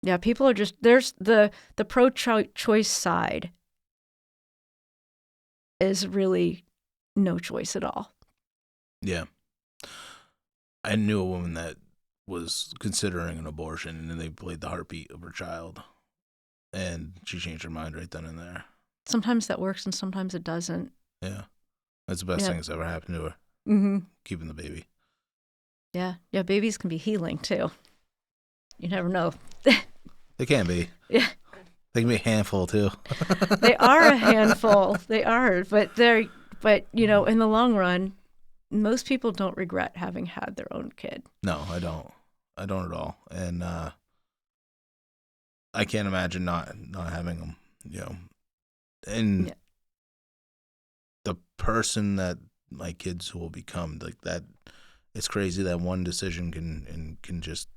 yeah, people are just, there's the pro-choice side is really no choice at all. Yeah. I knew a woman that was considering an abortion, and then they played the heartbeat of her child, and she changed her mind right then and there. Sometimes that works, and sometimes it doesn't. Yeah. That's the best thing that's ever happened to her. Mm-hmm. Keeping the baby. Yeah. Yeah, babies can be healing, too. You never know. They can be. Yeah. They can be a handful, too. They are a handful. They are. But in the long run, most people don't regret having had their own kid. No, I don't. I don't at all. And I can't imagine not having them, And the person that my kids will become, like that, it's crazy that one decision can just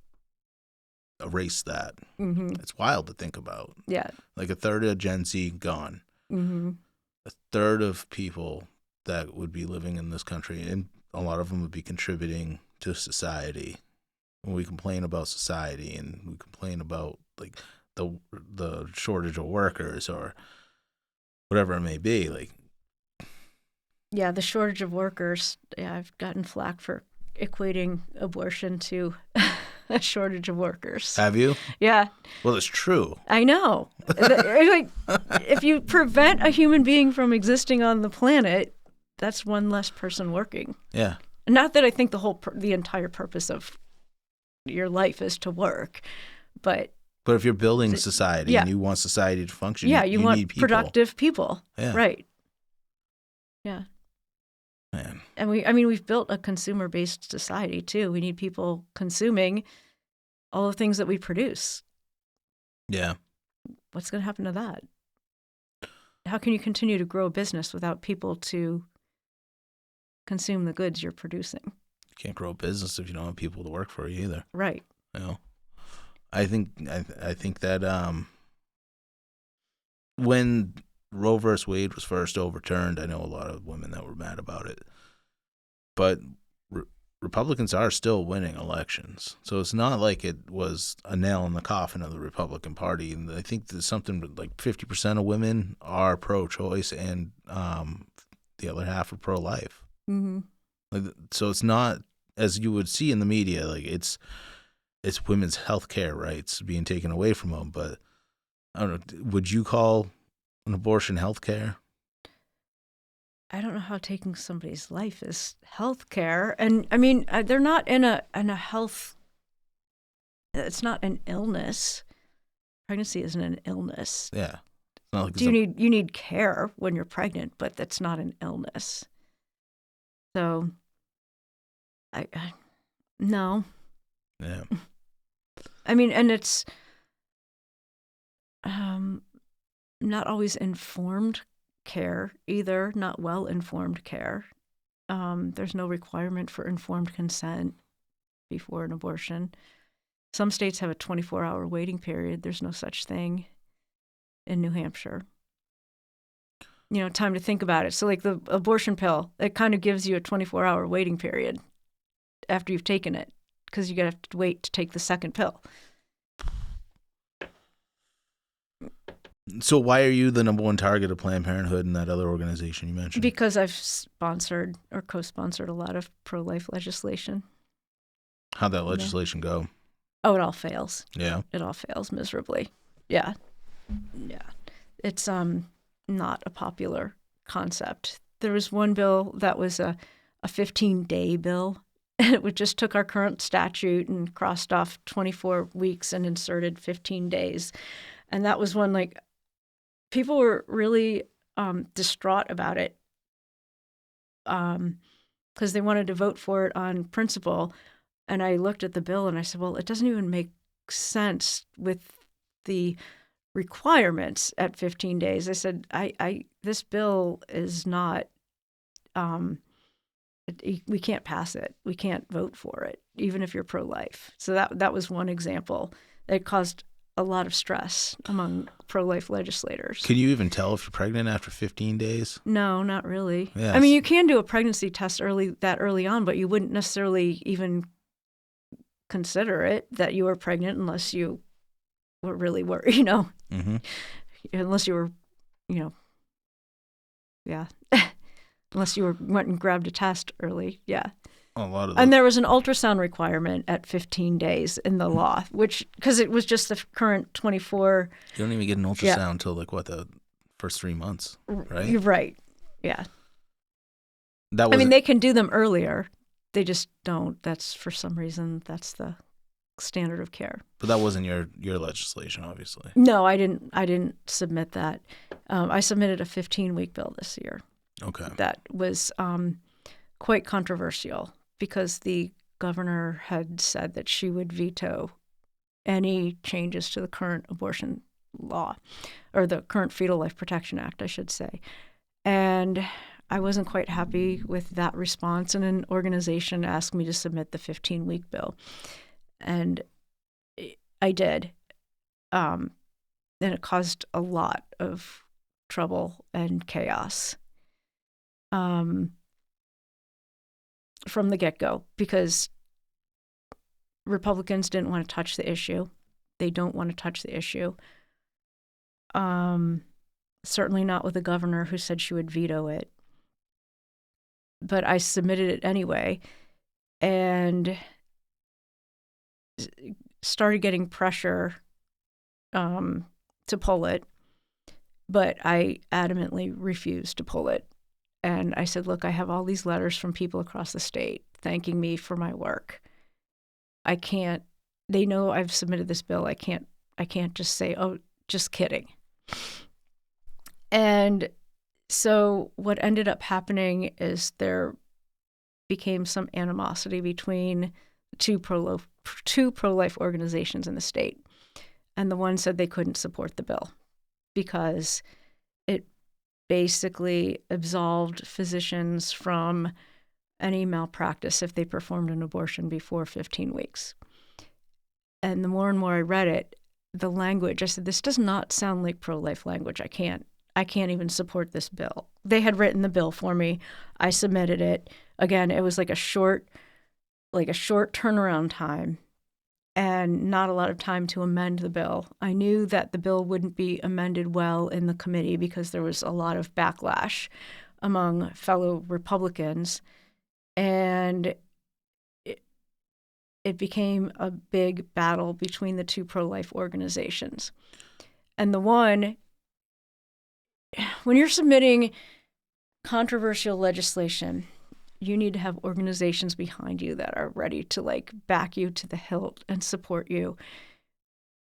erase that. Mm-hmm. It's wild to think about. Yeah. Like a third of Gen Z gone. Mm-hmm. A third of people that would be living in this country, and a lot of them would be contributing to society. When we complain about society and we complain about like the shortage of workers or whatever it may be, like. Yeah, the shortage of workers. Yeah, I've gotten flack for equating abortion to a shortage of workers. Have you? Yeah. Well, it's true. I know. Like, if you prevent a human being from existing on the planet, that's one less person working. Yeah. Not that I think the entire purpose of your life is to work, but if you're building society and you want society to function, you want need people. Productive people. Yeah. Right. Yeah. Man. And we've built a consumer-based society too. We need people consuming all the things that we produce. Yeah. What's going to happen to that? How can you continue to grow a business without people to consume the goods you're producing? You can't grow a business if you don't have people to work for you either. Right. I think that when Roe vs. Wade was first overturned, I know a lot of women that were mad about it. But Republicans are still winning elections. So it's not like it was a nail in the coffin of the Republican Party. And I think there's something like 50% of women are pro-choice and the other half are pro-life. Mm-hmm. So it's not, as you would see in the media, like it's women's health care rights being taken away from them. But I don't know, would you call an abortion health care? I don't know how taking somebody's life is health care. And they're not in a health, it's not an illness. Pregnancy isn't an illness. Yeah. It's not like you need care when you're pregnant, but that's not an illness. So I no. Yeah. And it's not always informed care either, not well-informed care. There's no requirement for informed consent before an abortion. Some states have a 24-hour waiting period. There's no such thing in New Hampshire. time to think about it. So like the abortion pill, it kind of gives you a 24-hour waiting period after you've taken it, because you have to wait to take the second pill. So why are you the number one target of Planned Parenthood and that other organization you mentioned? Because I've sponsored or co-sponsored a lot of pro-life legislation. How'd that legislation go? Oh, it all fails. Yeah. It all fails miserably. Yeah. Yeah. It's not a popular concept. There was one bill that was a 15-day bill. It just took our current statute and crossed off 24 weeks and inserted 15 days. And that was one, like, people were really distraught about it because they wanted to vote for it on principle. And I looked at the bill and I said, well, it doesn't even make sense with the requirements at 15 days. I said, this bill is not, we can't pass it. We can't vote for it, even if you're pro-life. So that was one example that caused a lot of stress among pro-life legislators. Can you even tell if you're pregnant after 15 days? No, not really. Yes. I mean, you can do a pregnancy test early on, but you wouldn't necessarily even consider it that you were pregnant unless you were, Mm-hmm. unless you were, yeah, unless you went and grabbed a test early, yeah. A lot of and there was an ultrasound requirement at 15 days in the law, because it was just the current 24. You don't even get an ultrasound until the first 3 months, right? You're right. Yeah. They can do them earlier. They just don't. That's, for some reason, that's the standard of care. But that wasn't your legislation, obviously. No, I didn't submit that. I submitted a 15-week bill this year. Okay. That was quite controversial because the governor had said that she would veto any changes to the current abortion law, or the current Fetal Life Protection Act, I should say. And I wasn't quite happy with that response, and an organization asked me to submit the 15-week bill. And I did. And it caused a lot of trouble and chaos from the get-go, because Republicans didn't want to touch the issue. They don't want to touch the issue. Certainly not with a governor who said she would veto it. But I submitted it anyway and started getting pressure to pull it. But I adamantly refused to pull it. And I said, look, I have all these letters from people across the state thanking me for my work. I can't, they know I've submitted this bill. I can't just say, oh, just kidding. And so what ended up happening is there became some animosity between two pro-life organizations in the state. And the one said they couldn't support the bill because it basically absolved physicians from any malpractice if they performed an abortion before 15 weeks. And the more and more I read it, the language, I said, this does not sound like pro-life language. I can't even support this bill. They had written the bill for me. I submitted it. Again, it was like a short turnaround time and not a lot of time to amend the bill. I knew that the bill wouldn't be amended well in the committee because there was a lot of backlash among fellow Republicans. And it became a big battle between the two pro-life organizations. And the one, when you're submitting controversial legislation, you need to have organizations behind you that are ready to back you to the hilt and support you.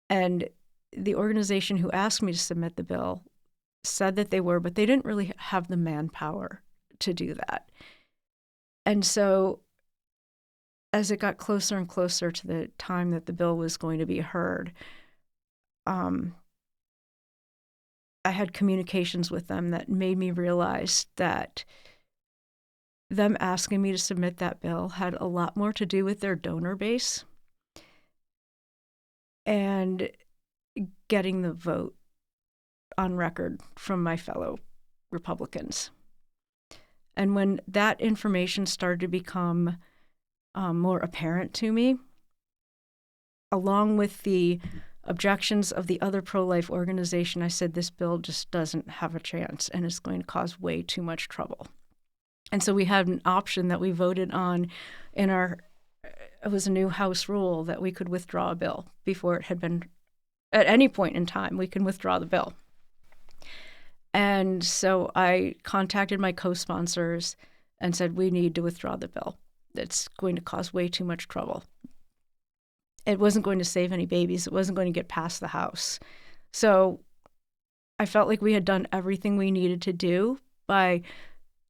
And the organization who asked me to submit the bill said that they were, but they didn't really have the manpower to do that. And so as it got closer and closer to the time that the bill was going to be heard, I had communications with them that made me realize that them asking me to submit that bill had a lot more to do with their donor base and getting the vote on record from my fellow Republicans. And when that information started to become more apparent to me, along with the objections of the other pro-life organization, I said, this bill just doesn't have a chance and it's going to cause way too much trouble. And so we had an option that we voted on it was a new House rule that we could withdraw a bill before it had been, at any point in time, we can withdraw the bill. And so I contacted my co-sponsors and said, we need to withdraw the bill. It's going to cause way too much trouble. It wasn't going to save any babies. It wasn't going to get past the House. So I felt like we had done everything we needed to do by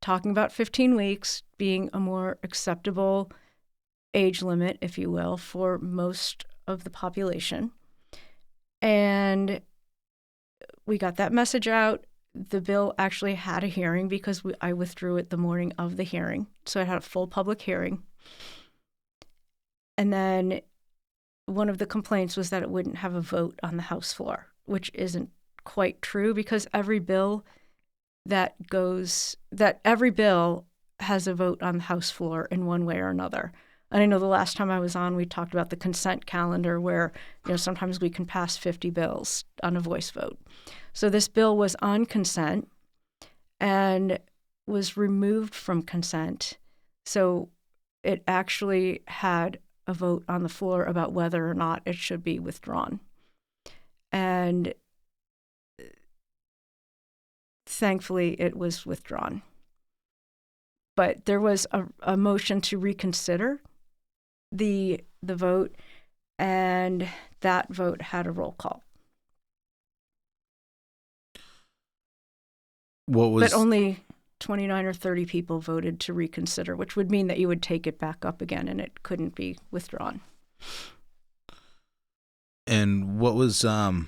talking about 15 weeks being a more acceptable age limit, if you will, for most of the population. And we got that message out. The bill actually had a hearing because I withdrew it the morning of the hearing. So it had a full public hearing. And then one of the complaints was that it wouldn't have a vote on the House floor, which isn't quite true because every bill has a vote on the House floor in one way or another. And I know the last time I was on, we talked about the consent calendar where, sometimes we can pass 50 bills on a voice vote. So this bill was on consent and was removed from consent. So it actually had a vote on the floor about whether or not it should be withdrawn. And thankfully, it was withdrawn. But there was a motion to reconsider the vote, and that vote had a roll call. But only 29 or 30 people voted to reconsider, which would mean that you would take it back up again and it couldn't be withdrawn. And what was I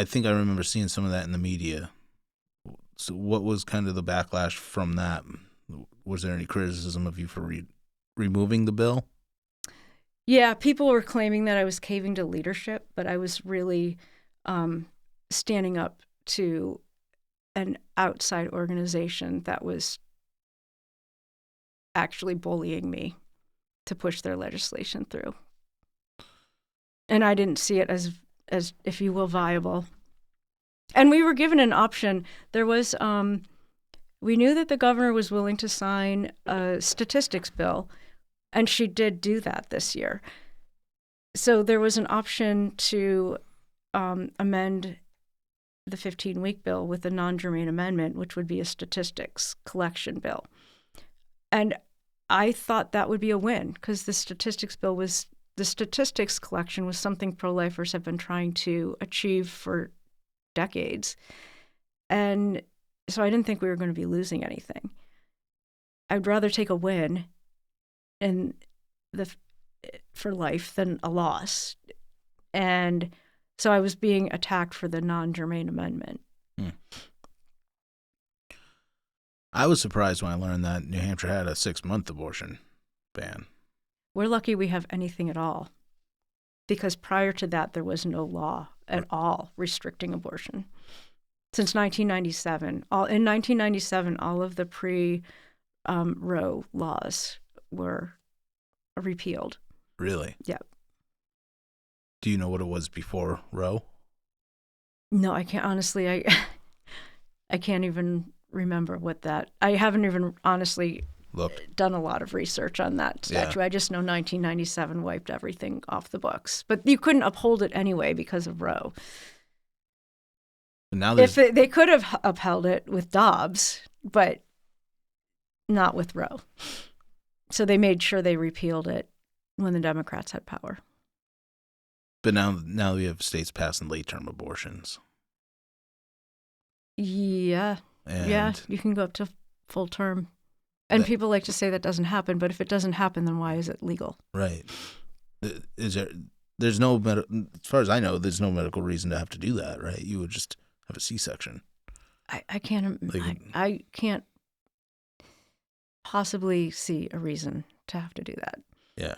think I remember seeing some of that in the media. So what was kind of the backlash from that? Was there any criticism of you for removing the bill? Yeah, people were claiming that I was caving to leadership, but I was really standing up to an outside organization that was actually bullying me to push their legislation through. And I didn't see it as if you will, viable. And we were given an option. There was, we knew that the governor was willing to sign a statistics bill, and she did do that this year. So there was an option to amend the 15-week bill with a non-germane amendment, which would be a statistics collection bill. And I thought that would be a win because the statistics collection was something pro-lifers have been trying to achieve for decades. And so I didn't think we were going to be losing anything. I'd rather take a win for life than a loss. And so I was being attacked for the non-germane amendment. I was surprised when I learned that New Hampshire had a 6-month abortion ban. We're lucky we have anything at all, because prior to that, there was no law at all restricting abortion. Since 1997, in 1997, all of the pre-Roe laws were repealed. Really? Yep. Do you know what it was before Roe? No, I can't. Honestly, I can't even remember what that. I haven't even honestly done a lot of research on that statute. Yeah. I just know 1997 wiped everything off the books, but you couldn't uphold it anyway because of Roe. Now if they could have upheld it with Dobbs, but not with Roe. So they made sure they repealed it when the Democrats had power. But now we have states passing late-term abortions. Yeah. Yeah, you can go up to full term. And people like to say that doesn't happen, but if it doesn't happen, then why is it legal? Right. There's no, as far as I know, there's no medical reason to have to do that, right? You would just have a C-section. I can't possibly see a reason to have to do that. Yeah.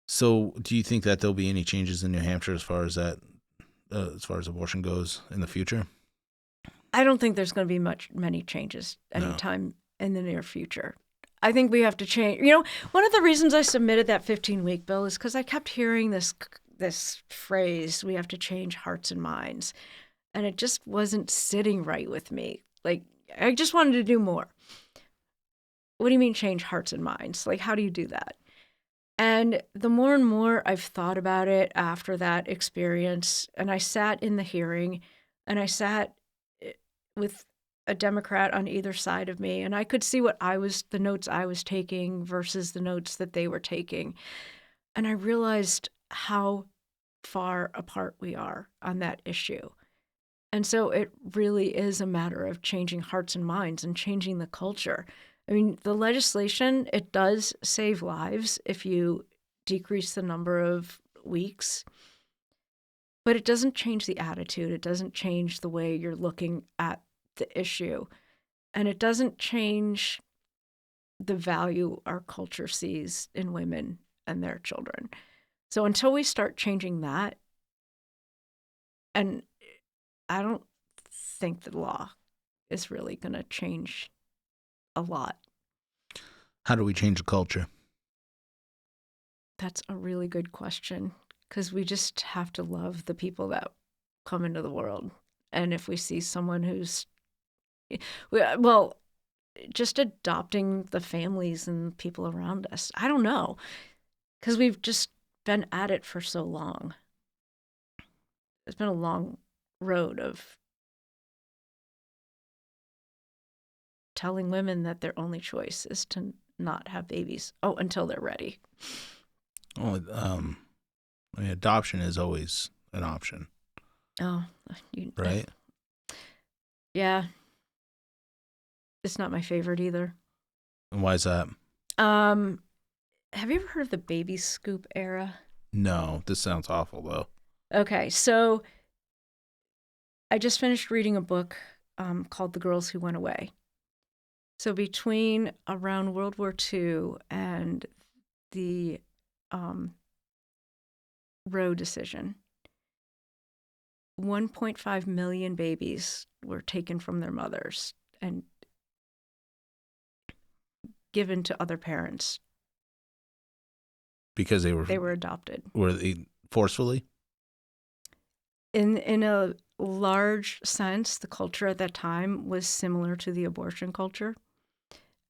So do you think that there'll be any changes in New Hampshire as far as that, as far as abortion goes in the future? I don't think there's going to be many changes anytime in the near future. I think we have to change. One of the reasons I submitted that 15-week bill is because I kept hearing this phrase, we have to change hearts and minds. And it just wasn't sitting right with me. Like, I just wanted to do more. What do you mean change hearts and minds? Like, how do you do that? And the more and more I've thought about it after that experience, and I sat in the hearing, and I sat with a Democrat on either side of me, and I could see the notes I was taking versus the notes that they were taking. And I realized how far apart we are on that issue. And so it really is a matter of changing hearts and minds and changing the culture. I mean, the legislation, it does save lives if you decrease the number of weeks, but it doesn't change the attitude. It doesn't change the way you're looking at the issue. And it doesn't change the value our culture sees in women and their children. So until we start changing that, and I don't think the law is really going to change a lot. How do we change the culture? That's a really good question, because we just have to love the people that come into the world. And if we see someone who's, well, just adopting the families and people around us. I don't know, because we've just been at it for so long. It's been a long road of telling women that their only choice is to not have babies. Until they're ready. Adoption is always an option. Right? Yeah. It's not my favorite either. And why is that? Have you ever heard of the baby scoop era? No, this sounds awful though. Okay, so I just finished reading a book called The Girls Who Went Away. So between around World War II and the Roe decision, 1.5 million babies were taken from their mothers and given to other parents. Because they were adopted. Were they forcefully? In a large sense, the culture at that time was similar to the abortion culture.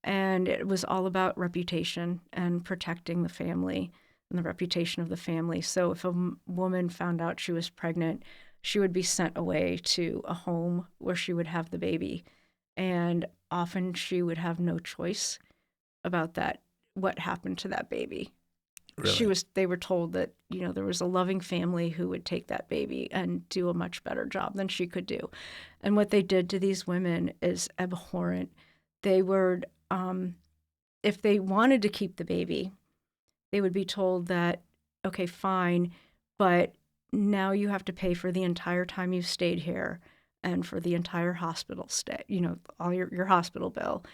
And it was all about reputation and protecting the family and the reputation of the family. So if a woman found out she was pregnant, she would be sent away to a home where she would have the baby. And often she would have no choice about what happened to that baby. Really? They were told that, there was a loving family who would take that baby and do a much better job than she could do. And what they did to these women is abhorrent. They were, if they wanted to keep the baby, they would be told that, okay, fine, but now you have to pay for the entire time you've stayed here and for the entire hospital stay, all your hospital bill.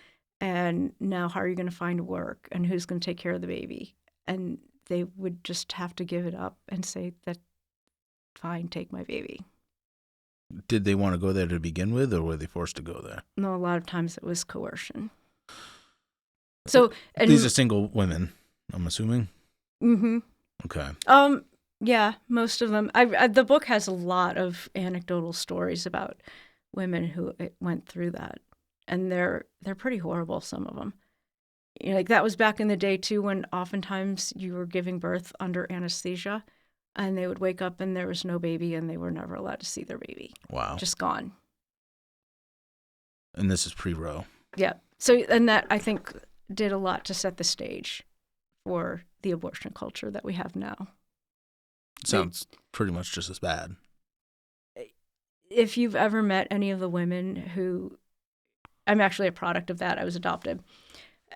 And now how are you going to find work and who's going to take care of the baby? And they would just have to give it up and say that, fine, take my baby. Did they want to go there to begin with, or were they forced to go there? No, a lot of times it was coercion. So these are single women, I'm assuming? Mm-hmm. Okay. Yeah, most of them. The book has a lot of anecdotal stories about women who went through that. And they're pretty horrible, some of them. Like that was back in the day too, when oftentimes you were giving birth under anesthesia, and they would wake up and there was no baby, and they were never allowed to see their baby. Wow. Just gone. And this is pre-Roe. Yeah. So, and that I think did a lot to set the stage for the abortion culture that we have now. Sounds pretty much just as bad. If you've ever met any of the women who, I'm actually a product of that. I was adopted.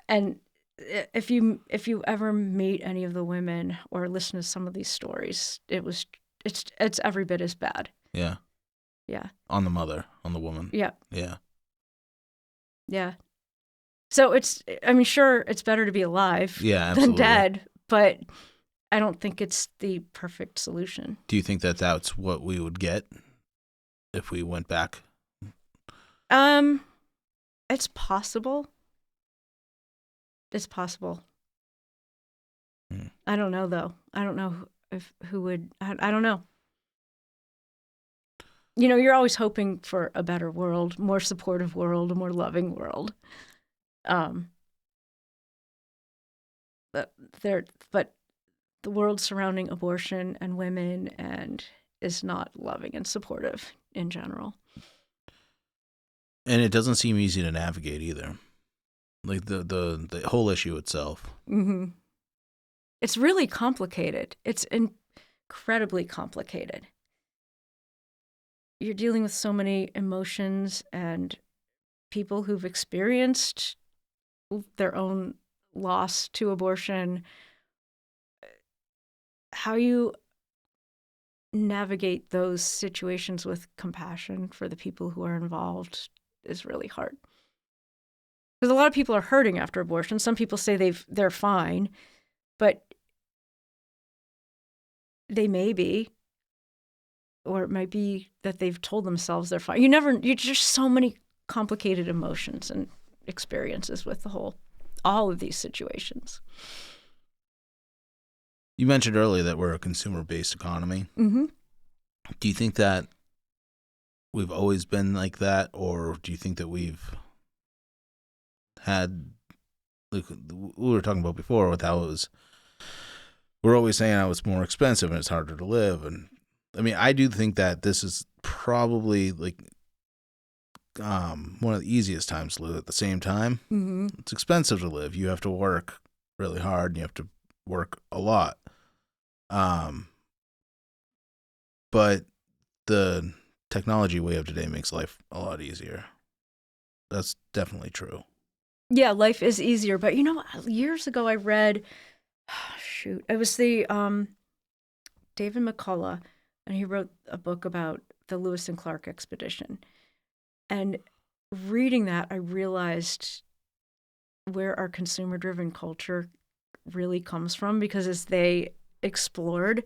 And if you ever meet any of the women or listen to some of these stories, it's every bit as bad. Yeah. Yeah. On the woman. Yeah. Yeah. Yeah. So sure, it's better to be alive than dead, but I don't think it's the perfect solution. Do you think that that's what we would get if we went back It's possible. It's possible. I don't know, though. I don't know who would. I don't know. You're always hoping for a better world, more supportive world, a more loving world. But the world surrounding abortion and women and is not loving and supportive in general. And it doesn't seem easy to navigate either. Like the whole issue itself. Mm-hmm. It's really complicated. It's incredibly complicated. You're dealing with so many emotions and people who've experienced their own loss to abortion. How you navigate those situations with compassion for the people who are involved is really hard. Because a lot of people are hurting after abortion. Some people say they're fine, but they may be, or it might be that they've told themselves they're fine. You're just so many complicated emotions and experiences with all of these situations. You mentioned earlier that we're a consumer-based economy. Mm-hmm. Do you think that we've always been like that, or do you think that we've had, like we were talking about before, with how we're always saying how it's more expensive and it's harder to live, and I mean, I do think that this is probably like one of the easiest times to live. At the same time, Mm-hmm. it's expensive to live. You have to work really hard, and you have to work a lot. But the technology we have today makes life a lot easier. That's definitely true. Yeah, life is easier. But years ago I read, it was the David McCullough, and he wrote a book about the Lewis and Clark expedition. And reading that, I realized where our consumer-driven culture really comes from, because as they explored,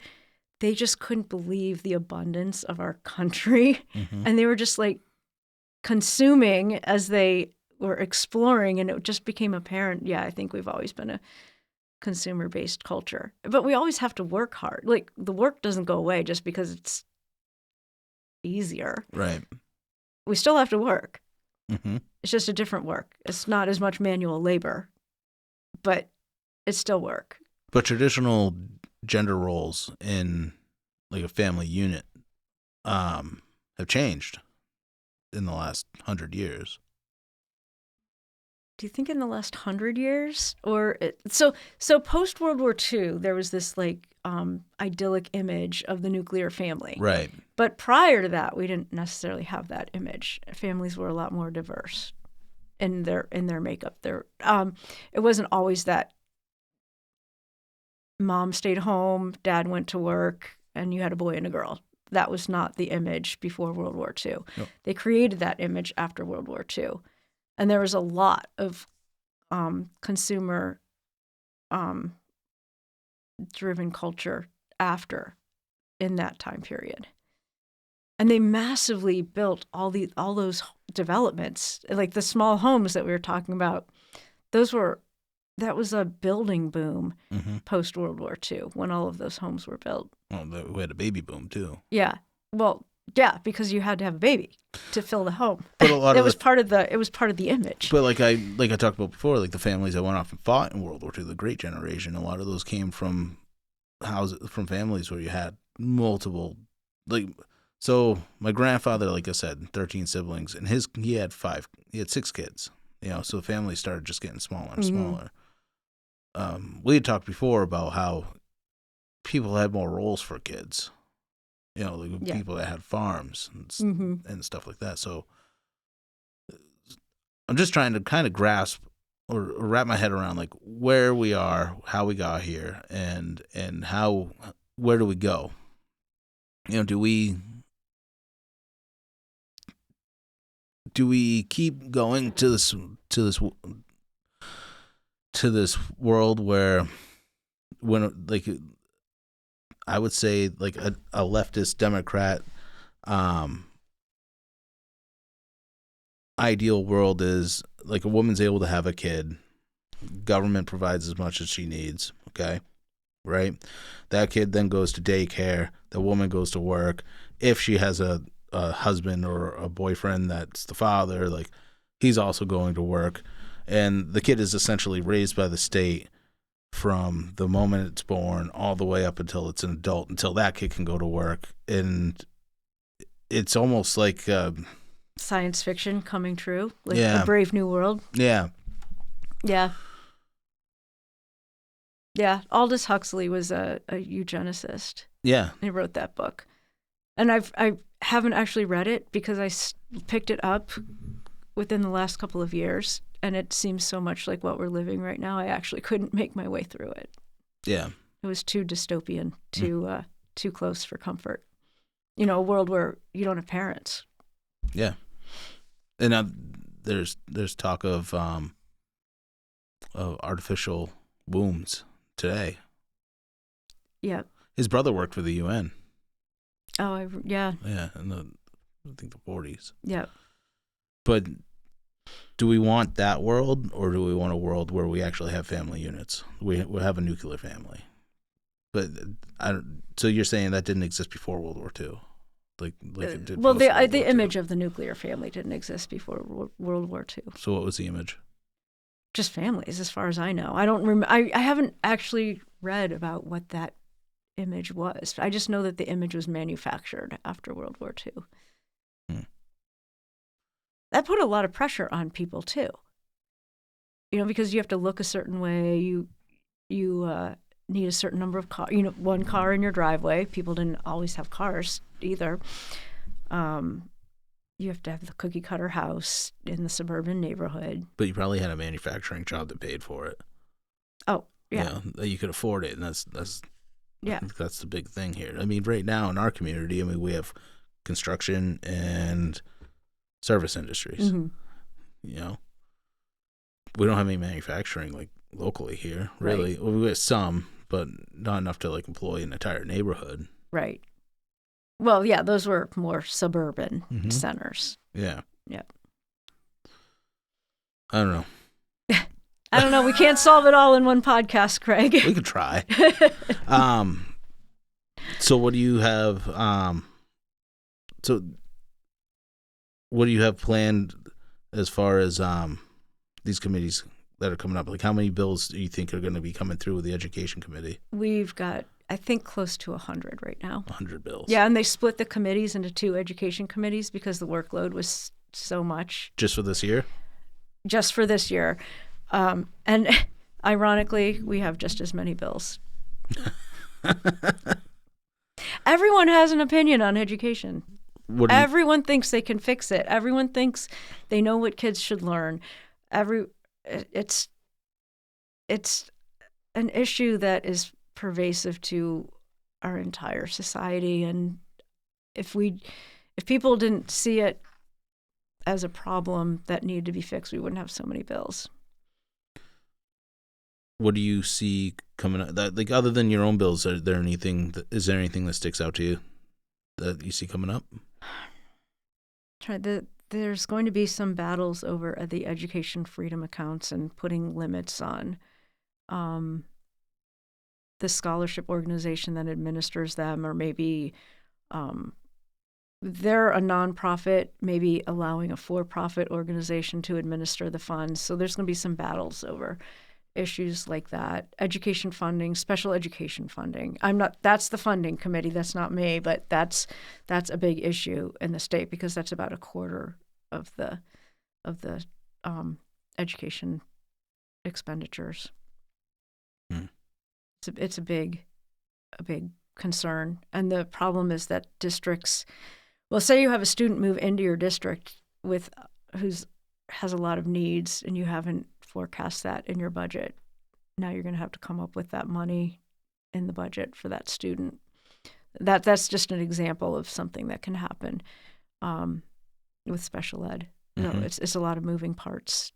they just couldn't believe the abundance of our country. Mm-hmm. And they were just like consuming as they were exploring, and it just became apparent. Yeah, I think we've always been a consumer-based culture, but we always have to work hard. Like, the work doesn't go away just because it's easier. Right. We still have to work. Mm-hmm. It's just a different work. It's not as much manual labor, but it's still work. But traditional gender roles in like a family unit have changed in the last 100 years. Do you think in the last 100 years? So post World War II, there was this like idyllic image of the nuclear family. Right. But prior to that, we didn't necessarily have that image. Families were a lot more diverse in their makeup. It wasn't always that mom stayed home, dad went to work, and you had a boy and a girl. That was not the image before World War II. Nope. They created that image after World War II. And there was a lot of consumer driven culture in that time period. And they massively built all those developments, like the small homes that we were talking about. That was a building boom post World War II when all of those homes were built. Well, we had a baby boom too. Yeah. Well, yeah, because you had to have a baby to fill the home. But a lot it of was part of the image. But like I talked about before, like the families that went off and fought in World War II, the Great Generation, a lot of those came from families where you had multiple, like, so my grandfather, like I said, 13 siblings, and he had 6 kids, so the family started just getting smaller and smaller. We had talked before about how people had more roles for kids, like people that had farms and stuff like that. So I'm just trying to kind of grasp or wrap my head around like where we are, how we got here, and where do we go? Do we keep going to this world where, when, like, I would say like a leftist Democrat ideal world is like a woman's able to have a kid, government provides as much as she needs, okay? Right? That kid then goes to daycare, the woman goes to work. If she has a husband or a boyfriend that's the father, like he's also going to work. And the kid is essentially raised by the state from the moment it's born all the way up until it's an adult, until that kid can go to work. And it's almost like science fiction coming true, like Yeah. A Brave New World. Yeah. Yeah. Yeah. Aldous Huxley was a eugenicist. Yeah. He wrote that book. And I haven't actually read it because I picked it up within the last couple of years, and it seems so much like what we're living right now. I actually couldn't make my way through it. Yeah. It was too dystopian, too close for comfort. You know, a world where you don't have parents. Yeah. And now there's talk of artificial wombs today. Yeah. His brother worked for the UN. Oh, yeah. Yeah, in I think the 40s. Yeah. But do we want that world, or do we want a world where we actually have family units? We have a nuclear family. But so you're saying that didn't exist before World War II? Like it did. Well, post World the War image II. of the nuclear family didn't exist before World War II. So what was the image? Just families, as far as I know. I don't remember. I haven't actually read about what that image was. I just know that the image was manufactured after World War II. That put a lot of pressure on people too. You know, because you have to look a certain way. You need a certain number of cars. You know, one car in your driveway. People didn't always have cars either. You have to have the cookie cutter house in the suburban neighborhood. But you probably had a manufacturing job that paid for it. Oh, yeah. You know, that you could afford it, and that's yeah. I think that's the big thing here. I mean, right now in our community, I mean, we have construction and service industries. Mm-hmm. You know, we don't have any manufacturing like locally here, really. Right. Well, we have some, but not enough to like employ an entire neighborhood. Right. Well, yeah, those were more suburban centers. Yeah. Yeah. I don't know. I don't know. We can't solve it all in one podcast, Craig. We could try. So what do you have? So what do you have planned as far as these committees that are coming up? Like, how many bills do you think are going to be coming through with the Education Committee? We've got, I think, close to 100 right now. 100 bills. Yeah, and they split the committees into 2 education committees because the workload was so much. Just for this year? Just for this year. And ironically, we have just as many bills. Everyone has an opinion on education. Everyone thinks they can fix it. Everyone thinks they know what kids should learn. It's an issue that is pervasive to our entire society, and if people didn't see it as a problem that needed to be fixed, we wouldn't have so many bills. What do you see coming up? That, like, other than your own bills, is there anything that sticks out to you that you see coming up? There's going to be some battles over the education freedom accounts and putting limits on the scholarship organization that administers them, or maybe they're a nonprofit, maybe allowing a for-profit organization to administer the funds. So there's going to be some battles over issues like that. Education funding, special education funding. That's the funding committee. That's not me, but that's a big issue in the state because that's about a quarter of the education expenditures. It's a big concern. And the problem is that districts, well, say you have a student move into your district has a lot of needs, and you haven't forecast that in your budget. Now you're going to have to come up with that money in the budget for that student. That's just an example of something that can happen with special ed. Mm-hmm. No, it's a lot of moving parts.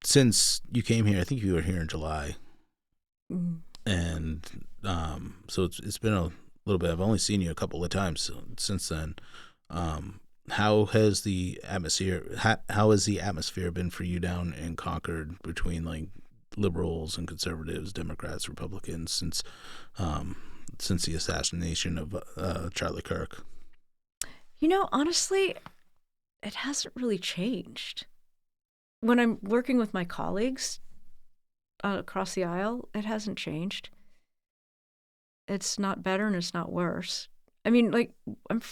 Since you came here, I think you were here in July, and so it's been a little bit. I've only seen you a couple of times since then. how has the atmosphere been for you down in Concord between like liberals and conservatives, Democrats, Republicans since the assassination of Charlie Kirk? Honestly, it hasn't really changed. When I'm working with my colleagues across the aisle, it hasn't changed. It's not better and it's not worse. I mean, like, I'm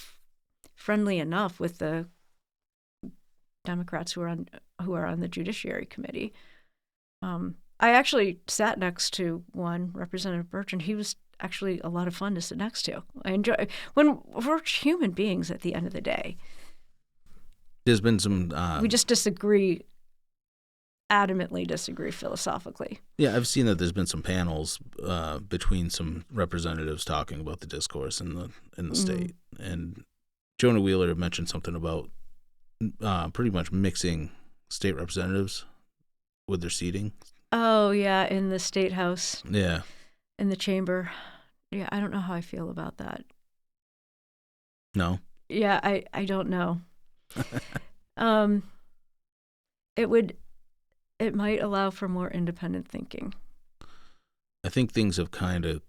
friendly enough with the Democrats who are on the Judiciary Committee. I actually sat next to one, Representative Bertrand. He was actually a lot of fun to sit next to. I enjoy when we're human beings at the end of the day. There's been some. We just adamantly disagree philosophically. Yeah, I've seen that there's been some panels between some representatives talking about the discourse in the state, and Jonah Wheeler mentioned something about pretty much mixing state representatives with their seating. Oh yeah, in the state house. Yeah. In the chamber. Yeah, I don't know how I feel about that. No. Yeah, I don't know. It might allow for more independent thinking. I think things have kind of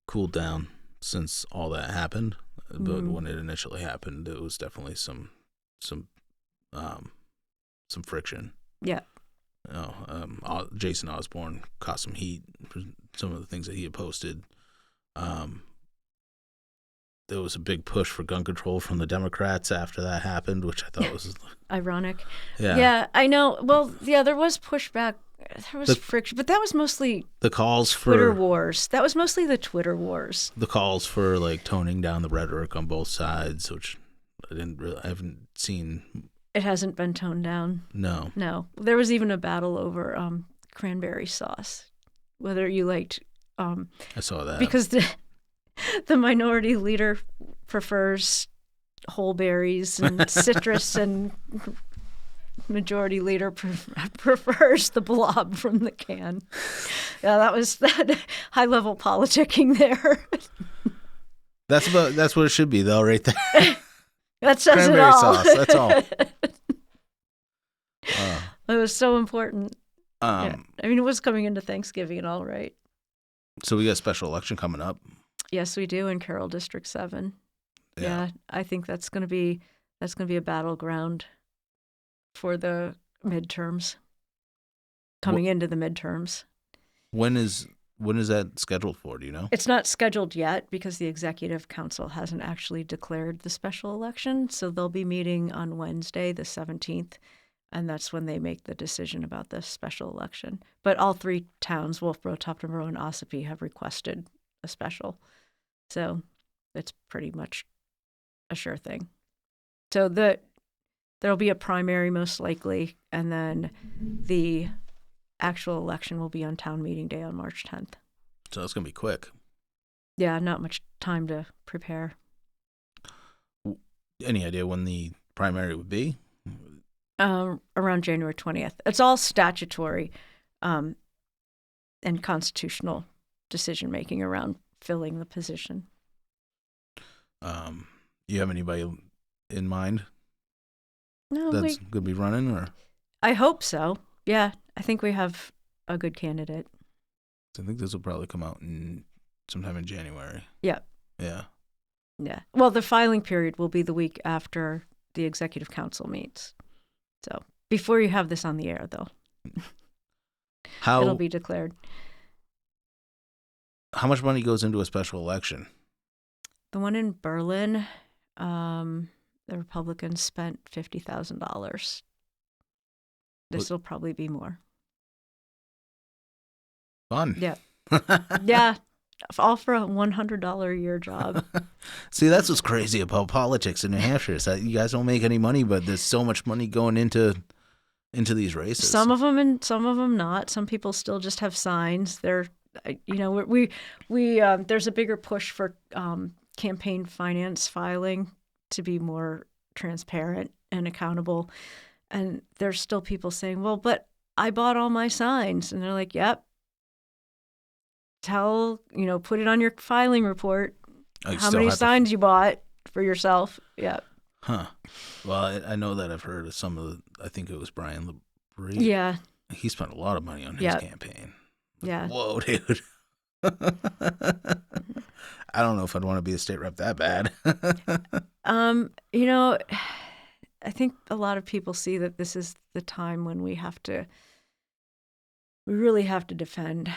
cooled down since all that happened, but when it initially happened, it was definitely some friction. Yeah. Jason Osborne caught some heat for some of the things that he had posted. There was a big push for gun control from the Democrats after that happened, which I thought was ironic. Yeah. Yeah, I know. Well, yeah, there was pushback. There was friction, but that was mostly the calls for Twitter wars. That was mostly the Twitter wars. The calls for like toning down the rhetoric on both sides, which I haven't seen. It hasn't been toned down. No. There was even a battle over cranberry sauce, whether you liked. I saw that because the minority leader prefers whole berries and citrus, and majority leader prefers the blob from the can. Yeah, that was that high level politicking there. That's what it should be, though, right there. That says cranberry it all. sauce. That's all. It was so important. Yeah. I mean, it was coming into Thanksgiving and all, right? So we got a special election coming up. Yes, we do in Carroll District 7. Yeah, I think that's going to be a battleground for the midterms. Coming into the midterms. When is that scheduled for? Do you know? It's not scheduled yet because the Executive Council hasn't actually declared the special election. So they'll be meeting on Wednesday, the 17th, and that's when they make the decision about the special election. But all three towns, Wolfboro, Tuftonboro, and Ossipee, have requested a special. So it's pretty much a sure thing. So there'll be a primary most likely, and then the actual election will be on town meeting day on March 10th. So it's going to be quick. Yeah, not much time to prepare. Any idea when the primary would be? Around January 20th. It's all statutory and constitutional decision-making around filling the position. You have anybody in mind No, that's going to be running? Or I hope so. Yeah, I think we have a good candidate. I think this will probably come out sometime in January. Yeah. Yeah. Yeah. Well, the filing period will be the week after the Executive Council meets. So before you have this on the air, though, it'll be declared. How much money goes into a special election? The one in Berlin, the Republicans spent $50,000. This will probably be more. Fun. Yeah. Yeah. All for a $100 a year job. See, that's what's crazy about politics in New Hampshire. Is that you guys don't make any money, but there's so much money going into these races. Some of them and some of them not. Some people still just have signs. They're, we there's a bigger push for campaign finance filing to be more transparent and accountable. And there's still people saying, well, but I bought all my signs. And they're like, yep. Put it on your filing report how many signs you bought for yourself. Yeah. Huh. Well, I know that I've heard of some of the. I think it was Brian LaBrie. Yeah. He spent a lot of money on his Yeah. campaign. Yeah. Whoa, dude. I don't know if I'd want to be a state rep that bad. You know, I think a lot of people see that this is the time when we really have to defend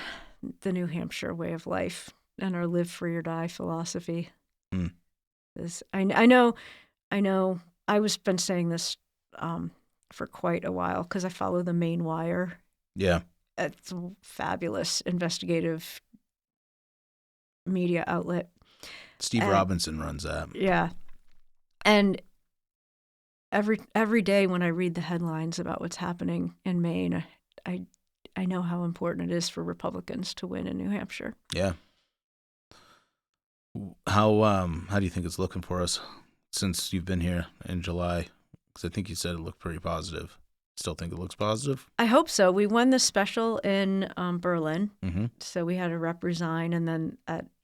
the New Hampshire way of life and our live free or die philosophy. Mm. I know, I was been saying this for quite a while because I follow the Maine Wire. Yeah. It's a fabulous investigative media outlet. Steve Robinson runs that. Yeah. And every day when I read the headlines about what's happening in Maine, I know how important it is for Republicans to win in New Hampshire. Yeah. How do you think it's looking for us since you've been here in July? Because I think you said it looked pretty positive. Still think it looks positive? I hope so. We won the special in Berlin, Mm-hmm. so we had a rep resign, and then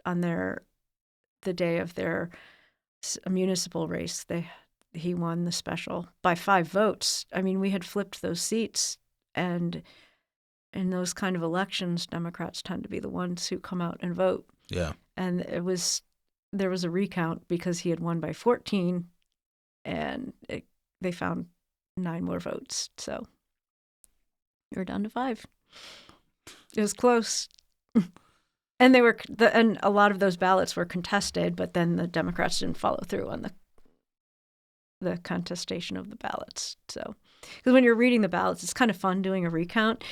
on the day of their municipal race, he won the special by 5 votes. I mean, we had flipped those seats, and in those kind of elections, Democrats tend to be the ones who come out and vote. Yeah. And there was a recount because he had won by 14, and they found 9 more votes. So we were down to 5. It was close. And and a lot of those ballots were contested, but then the Democrats didn't follow through on the contestation of the ballots. So, because when you're reading the ballots, it's kind of fun doing a recount.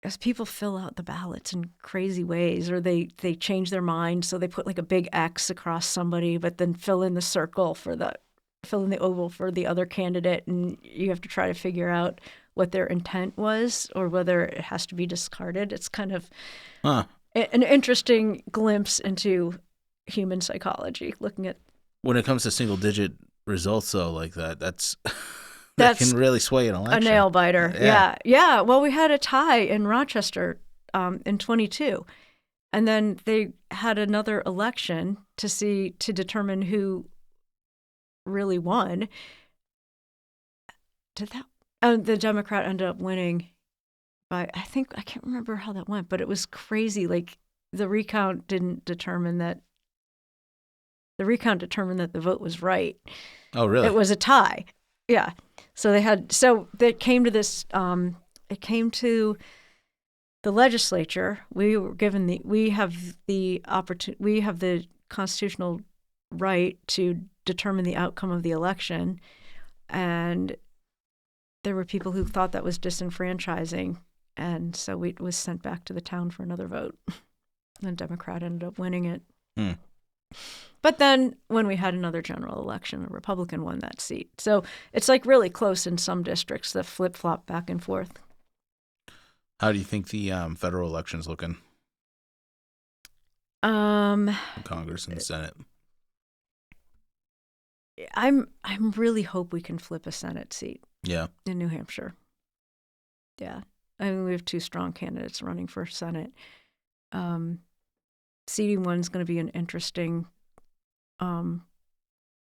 As people fill out the ballots in crazy ways, or they change their mind, so they put like a big X across somebody, but then fill in the oval for the other candidate, and you have to try to figure out what their intent was or whether it has to be discarded. It's kind of an interesting glimpse into human psychology, looking at. When it comes to single digit results, though, like that can really sway an election. A nail biter. Yeah. Well, we had a tie in Rochester in 22, and then they had another election to determine who really won. The Democrat ended up winning by, I can't remember how that went, but it was crazy. Like the recount determined that the vote was right. Oh, really? It was a tie. Yeah. So they came to this, it came to the legislature. We have the constitutional right to determine the outcome of the election. And there were people who thought that was disenfranchising. And so it was sent back to the town for another vote. The Democrat ended up winning it. Hmm. But then when we had another general election, a Republican won that seat. So it's like really close in some districts that flip-flop back and forth. How do you think the federal election's looking? Congress and the Senate. I'm really hope we can flip a Senate seat. Yeah. In New Hampshire. Yeah. I mean, we have 2 strong candidates running for Senate. Seating one's going to be an interesting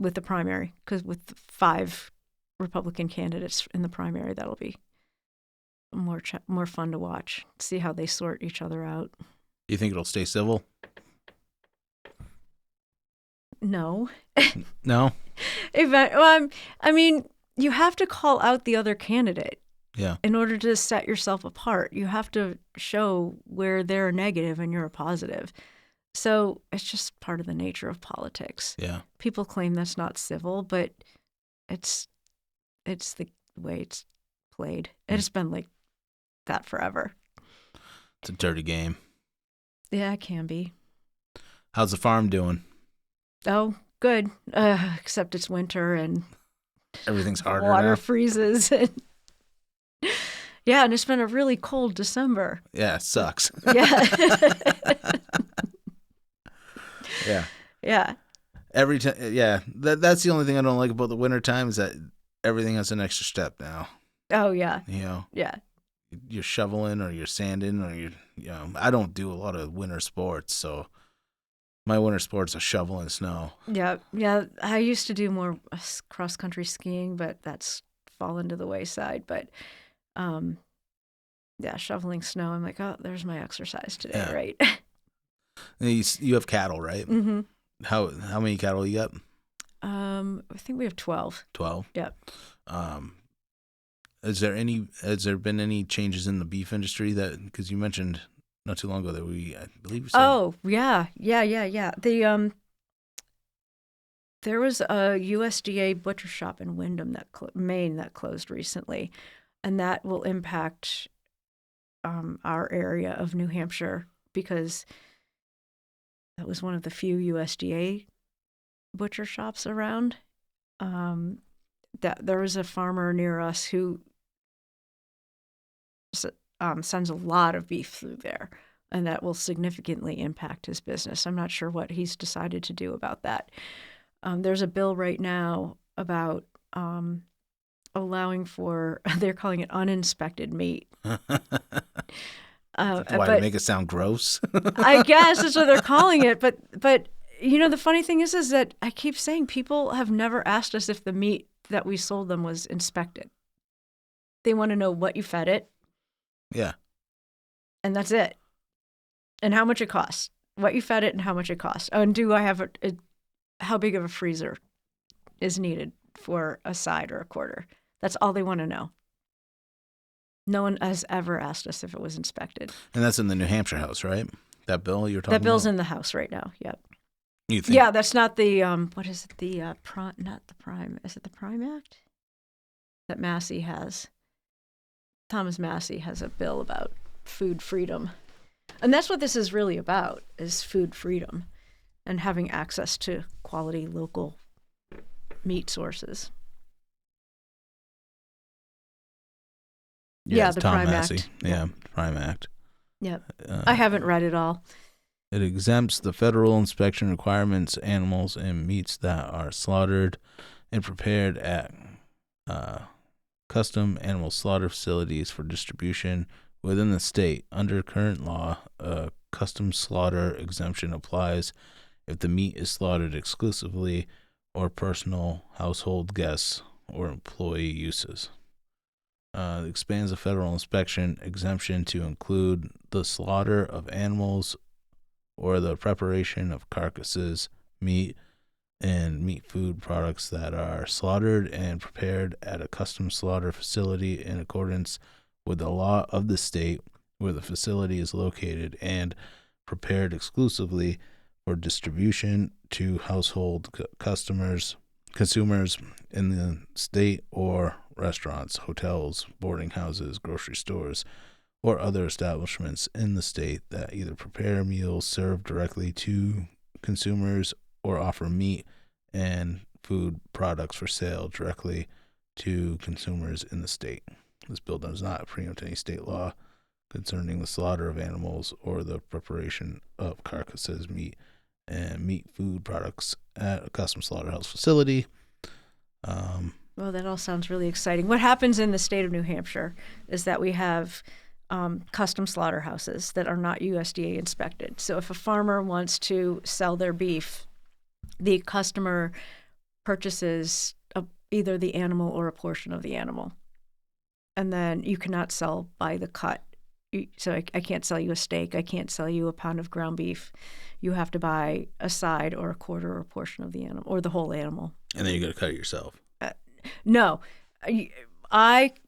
with the primary, because with 5 Republican candidates in the primary, that'll be more fun to watch. See how they sort each other out. You think it'll stay civil? No. No? I mean, you have to call out the other candidate. Yeah. In order to set yourself apart, you have to show where they're negative and you're a positive. So it's just part of the nature of politics. Yeah. People claim that's not civil, but it's the way it's played. It's been like that forever. It's a dirty game. Yeah, it can be. How's the farm doing? Oh, good. Except it's winter and everything's harder water now. Freezes. Yeah, and it's been a really cold December. Yeah, it sucks. Yeah. Yeah. Yeah. Every time, yeah. That's the only thing I don't like about the winter time is that everything has an extra step now. Oh yeah. You know. Yeah. You're shoveling or you're sanding or I don't do a lot of winter sports, so My winter sports are shoveling snow. Yeah. Yeah. I used to do more cross-country skiing, but that's fallen to the wayside. But yeah, shoveling snow. I'm like, oh, there's my exercise today, right? And you have cattle, right? Mm-hmm. How many cattle you got? I think we have 12. 12. Yep. Has there been any changes in the beef industry because you mentioned not too long ago that I believe you said. Oh, yeah. There was a USDA butcher shop in Windham, Maine, that closed recently, and that will impact our area of New Hampshire because that was one of the few USDA butcher shops around. That there was a farmer near us who sends a lot of beef through there, and that will significantly impact his business. I'm not sure what he's decided to do about that. There's a bill right now about allowing for, they're calling it uninspected meat. Why, to make it sound gross? I guess that's what they're calling it. But the funny thing is that I keep saying people have never asked us if the meat that we sold them was inspected. They want to know what you fed it. Yeah. And that's it. And how much it costs. What you fed it and how much it costs. Oh, and do I have how big of a freezer is needed for a side or a quarter? That's all they want to know. No one has ever asked us if it was inspected. And that's in the New Hampshire House, right? That bill you're talking about? That bill's in the House right now, yep. You think? Yeah, that's not the, what is it, not the Prime, is it the Prime Act? That Massey has. Thomas Massey has a bill about food freedom. And that's what this is really about, is food freedom and having access to quality local meat sources. Yeah, the Tom Prime Massey. Act. Yeah, Prime Act. Yep. I haven't read it all. It exempts the federal inspection requirements animals and meats that are slaughtered and prepared at custom animal slaughter facilities for distribution within the state. Under current law, a custom slaughter exemption applies if the meat is slaughtered exclusively or personal, household guests, or employee uses. Expands the federal inspection exemption to include the slaughter of animals or the preparation of carcasses, meat, and meat food products that are slaughtered and prepared at a custom slaughter facility in accordance with the law of the state where the facility is located and prepared exclusively for distribution to household consumers in the state or restaurants, hotels, boarding houses, grocery stores, or other establishments in the state that either prepare meals served directly to consumers or offer meat and food products for sale directly to consumers in the state. This bill does not preempt any state law concerning the slaughter of animals or the preparation of carcasses, meat, and meat food products at a custom slaughterhouse facility. Well, that all sounds really exciting. What happens in the state of New Hampshire is that we have custom slaughterhouses that are not USDA inspected. So if a farmer wants to sell their beef, the customer purchases either the animal or a portion of the animal. And then you cannot sell by the cut. So I can't sell you a steak. I can't sell you a pound of ground beef. You have to buy a side or a quarter or a portion of the animal or the whole animal. And then you got to cut it yourself. No.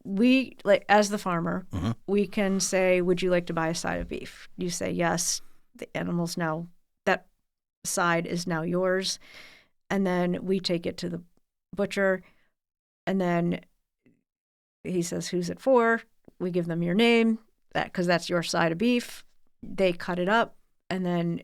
We like as the farmer, we can say, would you like to buy a side of beef? You say yes. The animal's now, that side is now yours. And then we take it to the butcher. And then he says, who's it for? We give them your name, because that's your side of beef. They cut it up, and then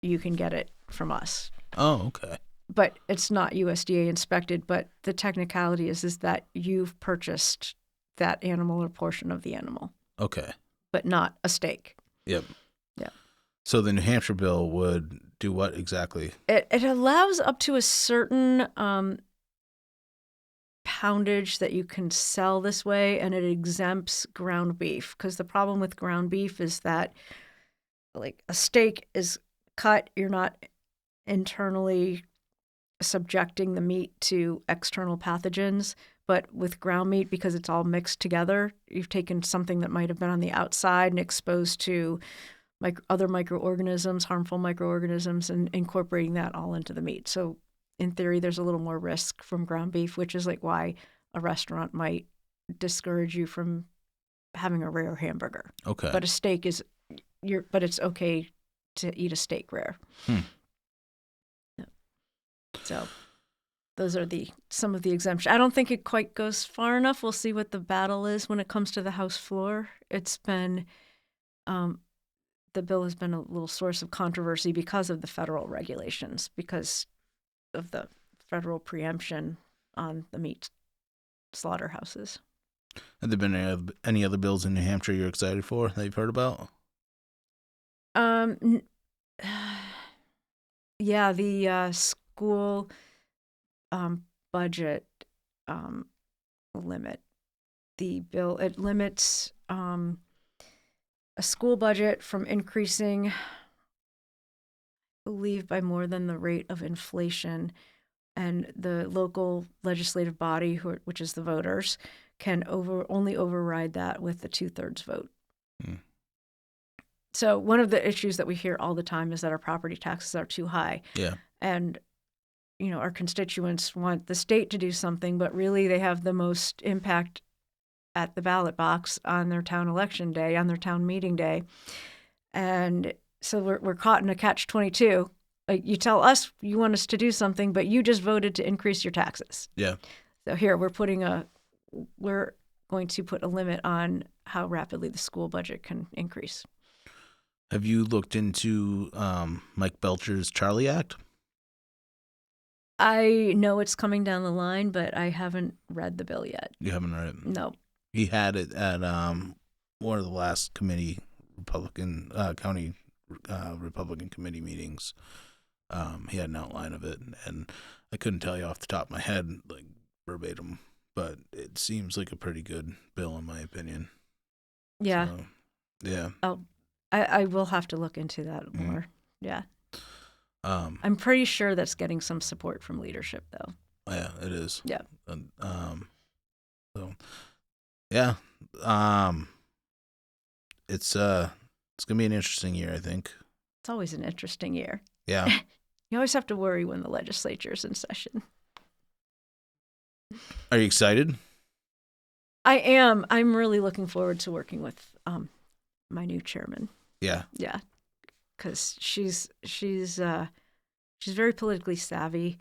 you can get it from us. Oh, okay. But it's not USDA inspected, but the technicality is that you've purchased that animal or portion of the animal. Okay. But not a steak. Yep. Yeah. So the New Hampshire bill would do what exactly? It allows up to a certain poundage that you can sell this way, and it exempts ground beef. Because the problem with ground beef is that, like, a steak is cut, you're not internally subjecting the meat to external pathogens. But with ground meat, because it's all mixed together, you've taken something that might have been on the outside and exposed to other microorganisms, harmful microorganisms, and incorporating that all into the meat. So in theory, there's a little more risk from ground beef, which is like why a restaurant might discourage you from having a rare hamburger. Okay. But a steak is, but it's okay to eat a steak rare. So those are some of the exemptions. I don't think it quite goes far enough. We'll see what the battle is when it comes to the House floor. It's been, the bill has been a little source of controversy because of the federal regulations, because of the federal preemption on the meat slaughterhouses. Have there been any other bills in New Hampshire you're excited for that you've heard about? Yeah, the school budget limit. The bill, it limits a school budget from increasing, I believe, by more than the rate of inflation, and the local legislative body, which is the voters, can only override that with the 2/3 vote. So one of the issues that we hear all the time is that our property taxes are too high. Yeah. And, our constituents want the state to do something, but really they have the most impact at the ballot box on their town election day, on their town meeting day. And so we're caught in a catch-22. Like, you tell us you want us to do something, but you just voted to increase your taxes. Yeah. So here we're going to put a limit on how rapidly the school budget can increase. Have you looked into Mike Belcher's Charlie Act? I know it's coming down the line, but I haven't read the bill yet. You haven't read it? No. He had it at one of the last county Republican committee meetings. He had an outline of it, and I couldn't tell you off the top of my head, like verbatim, but it seems like a pretty good bill in my opinion. Yeah. So, yeah. I will have to look into that more. Yeah. I'm pretty sure that's getting some support from leadership, though. Yeah, it is. Yeah. So, yeah. It's gonna be an interesting year, I think. It's always an interesting year. Yeah. You always have to worry when the legislature's in session. Are you excited? I am. I'm really looking forward to working with my new chairman. Yeah. Yeah. Because she's very politically savvy,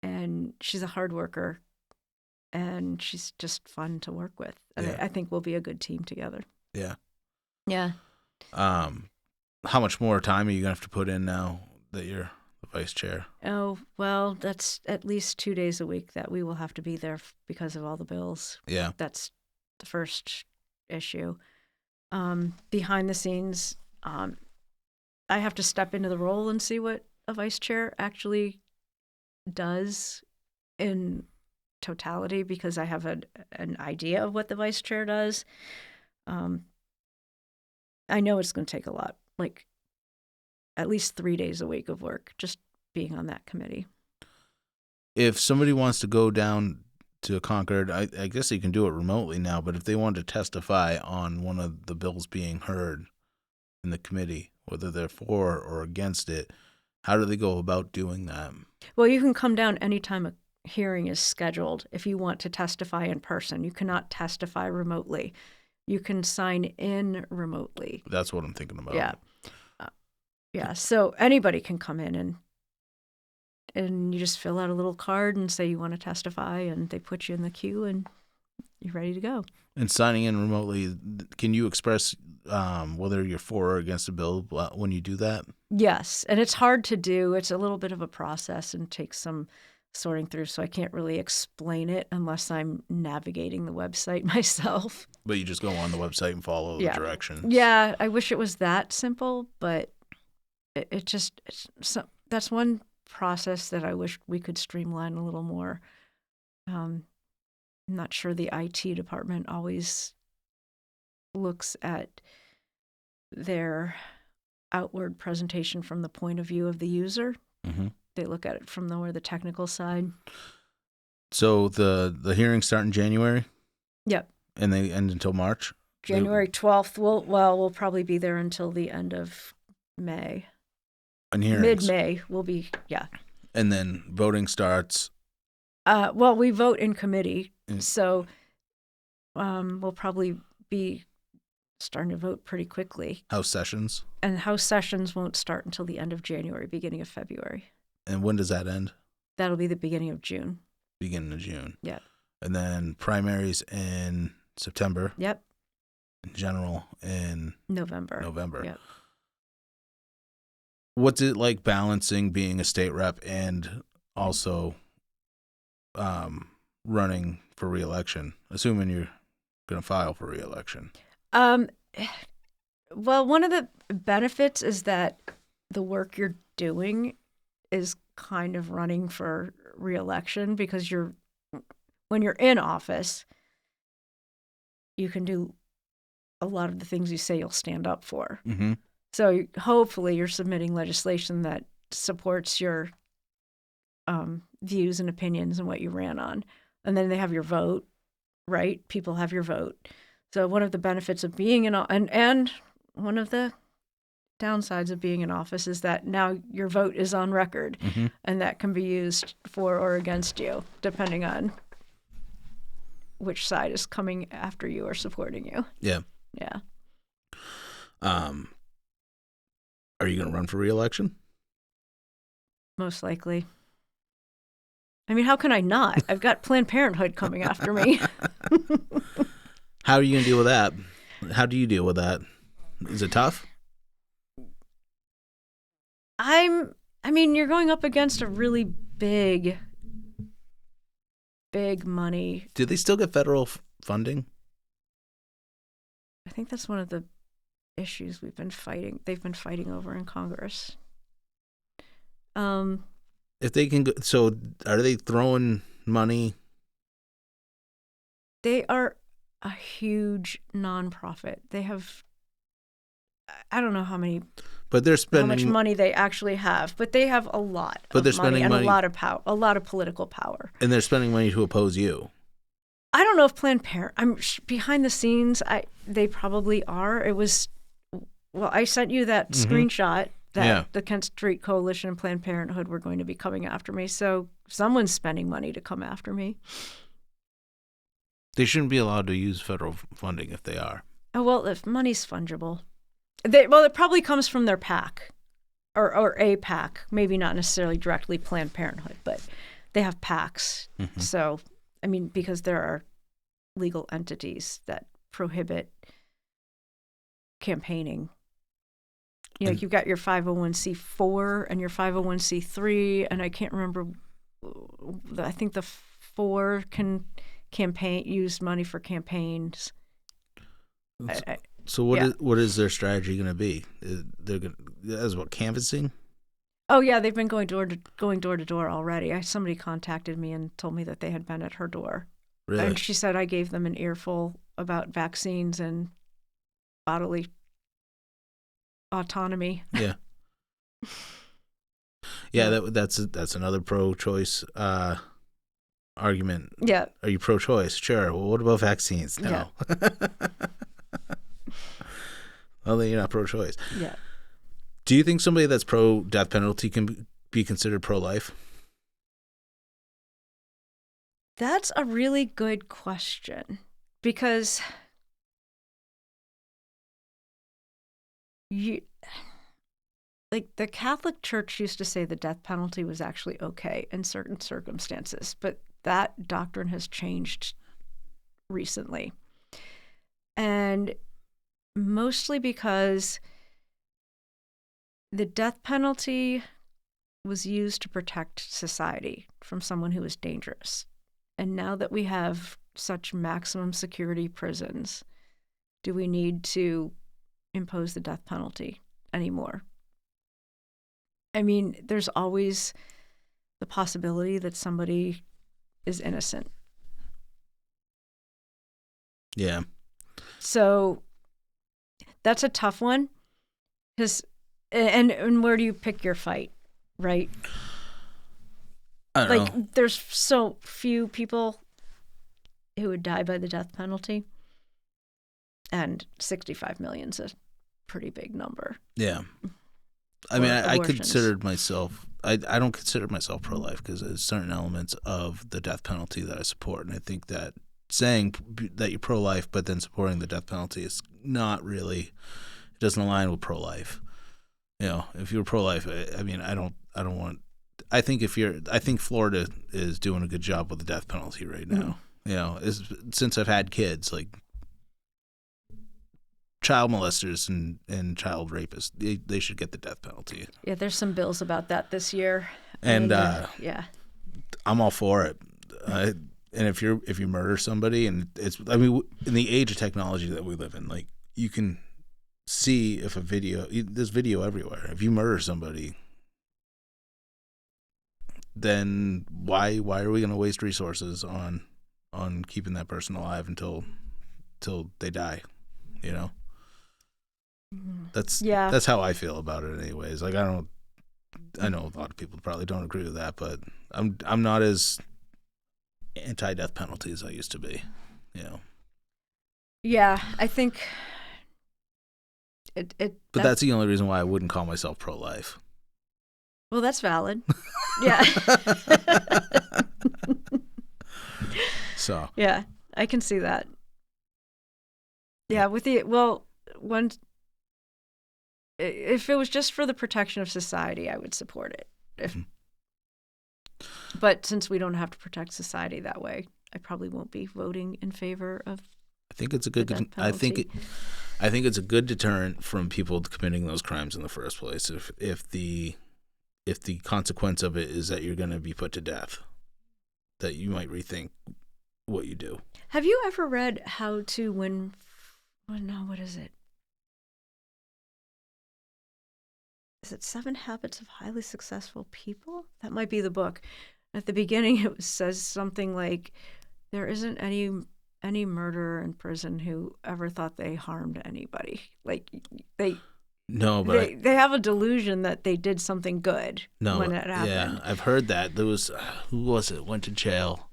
and she's a hard worker, and she's just fun to work with. And Yeah. I think we'll be a good team together. Yeah. Yeah. How much more time are you gonna have to put in now that you're the vice chair? Oh, well, that's at least 2 days a week that we will have to be there because of all the bills. Yeah. That's the first issue. Behind the scenes, I have to step into the role and see what a vice chair actually does in totality, because I have an idea of what the vice chair does. I know it's going to take a lot, like at least 3 days a week of work just being on that committee. If somebody wants to go down to Concord, I guess you can do it remotely now, but if they want to testify on one of the bills being heard in the committee, whether they're for or against it, how do they go about doing that? Well, you can come down anytime a hearing is scheduled if you want to testify in person. You cannot testify remotely. You can sign in remotely. That's what I'm thinking about. Yeah. Yeah. So anybody can come in and you just fill out a little card and say you want to testify, and they put you in the queue and you're ready to go. And signing in remotely, can you express whether you're for or against a bill when you do that? Yes. And it's hard to do. It's a little bit of a process and takes some sorting through, so I can't really explain it unless I'm navigating the website myself. But you just go on the website and follow the directions. Yeah, I wish it was that simple, but that's one process that I wish we could streamline a little more. I'm not sure the IT department always looks at their outward presentation from the point of view of the user. Mm-hmm. They look at it from the technical side. So the hearings start in January? Yep. And they end until March? January 12th. We'll probably be there until the end of May. And hearings? Mid-May will be, yeah. And then voting starts? Well, we vote in committee, so we'll probably be starting to vote pretty quickly. House sessions? And House sessions won't start until the end of January, beginning of February. And when does that end? That'll be the beginning of June. Beginning of June. Yeah. And then primaries in September. Yep. General in November. Yep. What's it like balancing being a state rep and also running for re-election, assuming you're going to file for re-election? Well, one of the benefits is that the work you're doing is kind of running for re-election, because when you're in office, you can do a lot of the things you say you'll stand up for. Mm-hmm. So hopefully you're submitting legislation that supports your views and opinions and what you ran on. And then they have your vote, right? People have your vote. So one of the benefits of being and one of the downsides of being in office is that now your vote is on record, mm-hmm. and that can be used for or against you, depending on which side is coming after you or supporting you. Yeah. Yeah. Are you going to run for re-election? Most likely. I mean, how can I not? I've got Planned Parenthood coming after me. How are you going to deal with that? How do you deal with that? Is it tough? I mean, you're going up against a really big money. Do they still get federal funding? I think that's one of the issues they've been fighting over in Congress. If they can, so are they throwing money? They are a huge nonprofit. They have, I don't know how many, but they're spending how much money they actually have, but they have a lot. But they're spending money, a lot of power, a lot of political power, and they're spending money to oppose you. I don't know if Planned Parenthood. behind the scenes. They probably are. I sent you that mm-hmm. screenshot that the Kent Street Coalition and Planned Parenthood were going to be coming after me. So someone's spending money to come after me. They shouldn't be allowed to use federal funding if they are. Oh, well, if money's fungible. It probably comes from their PAC or a PAC, maybe not necessarily directly Planned Parenthood, but they have PACs. Mm-hmm. So, I mean, because there are legal entities that prohibit campaigning. You know, you've got your 501c4 and your 501c3, and I can't remember. I think the 4 can use money for campaigns. So what is their strategy going to be? They're going as what, canvassing? Oh yeah, they've been going door to door already. Somebody contacted me and told me that they had been at her door. Really? And she said I gave them an earful about vaccines and bodily autonomy. Yeah. Yeah, that's another pro-choice argument. Yeah. Are you pro-choice? Sure. Well, what about vaccines? No. Yeah. Well, then you're not pro-choice. Yeah. Do you think somebody that's pro-death penalty can be considered pro-life? That's a really good question, because the Catholic Church used to say the death penalty was actually okay in certain circumstances, but that doctrine has changed recently. And mostly because the death penalty was used to protect society from someone who was dangerous. And now that we have such maximum security prisons, do we need to impose the death penalty anymore? I mean, there's always the possibility that somebody is innocent. Yeah. So that's a tough one, because And where do you pick your fight, right? I don't know. There's so few people who would die by the death penalty, and 65 million's a pretty big number. Yeah. I mean, I abortions. considered myself, I don't consider myself pro-life because there's certain elements of the death penalty that I support. And I think that saying that you're pro-life but then supporting the death penalty is not really, it doesn't align with pro-life. You know, if you're pro-life, I mean, I don't want, I think Florida is doing a good job with the death penalty right now. You know, since I've had kids, like child molesters and child rapists, they should get the death penalty. Yeah, there's some bills about that this year. And yeah, I'm all for it. And if you murder somebody, and I mean, in the age of technology that we live in, like you can see if there's video everywhere. If you murder somebody, then why are we going to waste resources on keeping that person alive until they die? You know, that's how I feel about it. Anyways, like I know a lot of people probably don't agree with that, but I'm not as anti-death penalty as I used to be. You know. Yeah, I think it. But that's the only reason why I wouldn't call myself pro-life. Well, that's valid. Yeah. So. Yeah, I can see that. Yeah, if it was just for the protection of society, I would support it. But since we don't have to protect society that way, I probably won't be voting in favor of. I think it's a good. I think it's a good deterrent from people committing those crimes in the first place. If the consequence of it is that you're going to be put to death, that you might rethink what you do. Have you ever read How to Win? Oh, no, what is it? Is it 7 Habits of Highly Successful People? That might be the book. At the beginning, it says something like, there isn't any murderer in prison who ever thought they harmed anybody. Like, they have a delusion that they did something good when it happened. Yeah, I've heard that. There was, who was it, went to jail?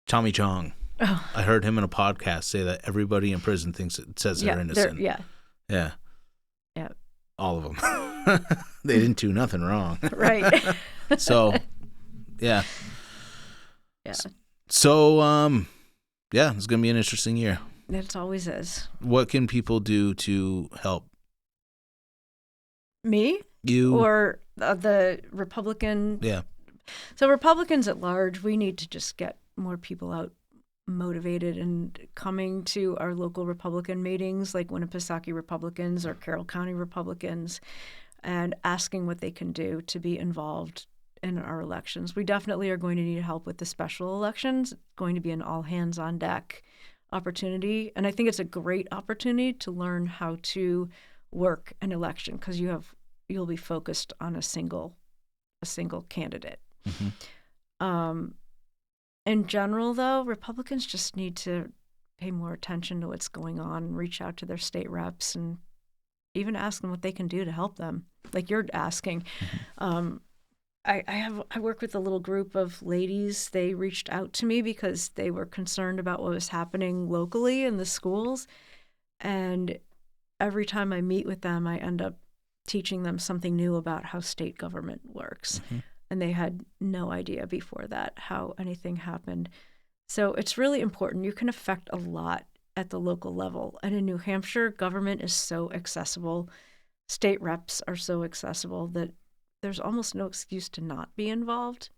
Tommy Chong. Oh. I heard him in a podcast say that everybody in prison says they're innocent. Yeah. All of them. They didn't do nothing wrong. Right. So, yeah. Yeah. So, it's going to be an interesting year. It always is. What can people do to help? Me? You? Or the Republican? Yeah. So Republicans at large, we need to just get more people out motivated and coming to our local Republican meetings, like Winnipesaukee Republicans or Carroll County Republicans, and asking what they can do to be involved in our elections. We definitely are going to need help with the special elections. It's going to be an all hands on deck opportunity. And I think it's a great opportunity to learn how to work an election because you'll be focused on a single candidate. Mm-hmm. In general, though, Republicans just need to pay more attention to what's going on and reach out to their state reps and even ask them what they can do to help them, like you're asking. Mm-hmm. I work with a little group of ladies. They reached out to me because they were concerned about what was happening locally in the schools. And every time I meet with them, I end up teaching them something new about how state government works. Mm-hmm. And they had no idea before that how anything happened. So it's really important. You can affect a lot at the local level. And in New Hampshire, government is so accessible. State reps are so accessible that there's almost no excuse to not be involved.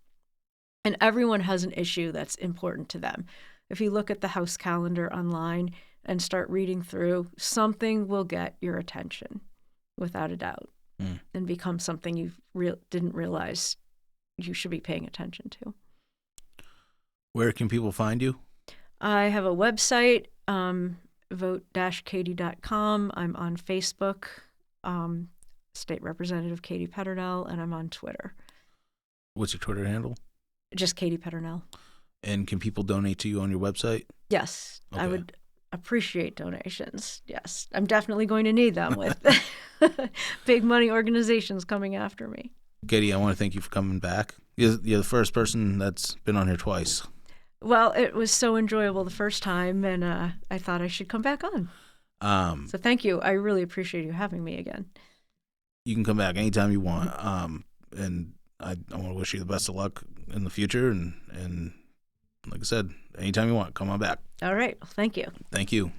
And everyone has an issue that's important to them. If you look at the House calendar online and start reading through, something will get your attention, without a doubt, and become something you didn't realize you should be paying attention to. Where can people find you? I have a website, vote-katy.com. I'm on Facebook, State Representative Katy Peternel, and I'm on Twitter. What's your Twitter handle? Just Katy Peternel. And can people donate to you on your website? Yes, okay. I would appreciate donations. Yes, I'm definitely going to need them with big money organizations coming after me. Katie, I want to thank you for coming back. You're the first person that's been on here twice. Well, it was so enjoyable the first time, and I thought I should come back on. So thank you. I really appreciate you having me again. You can come back anytime you want. And I want to wish you the best of luck in the future. And like I said, anytime you want, come on back. All right. Well, thank you. Thank you.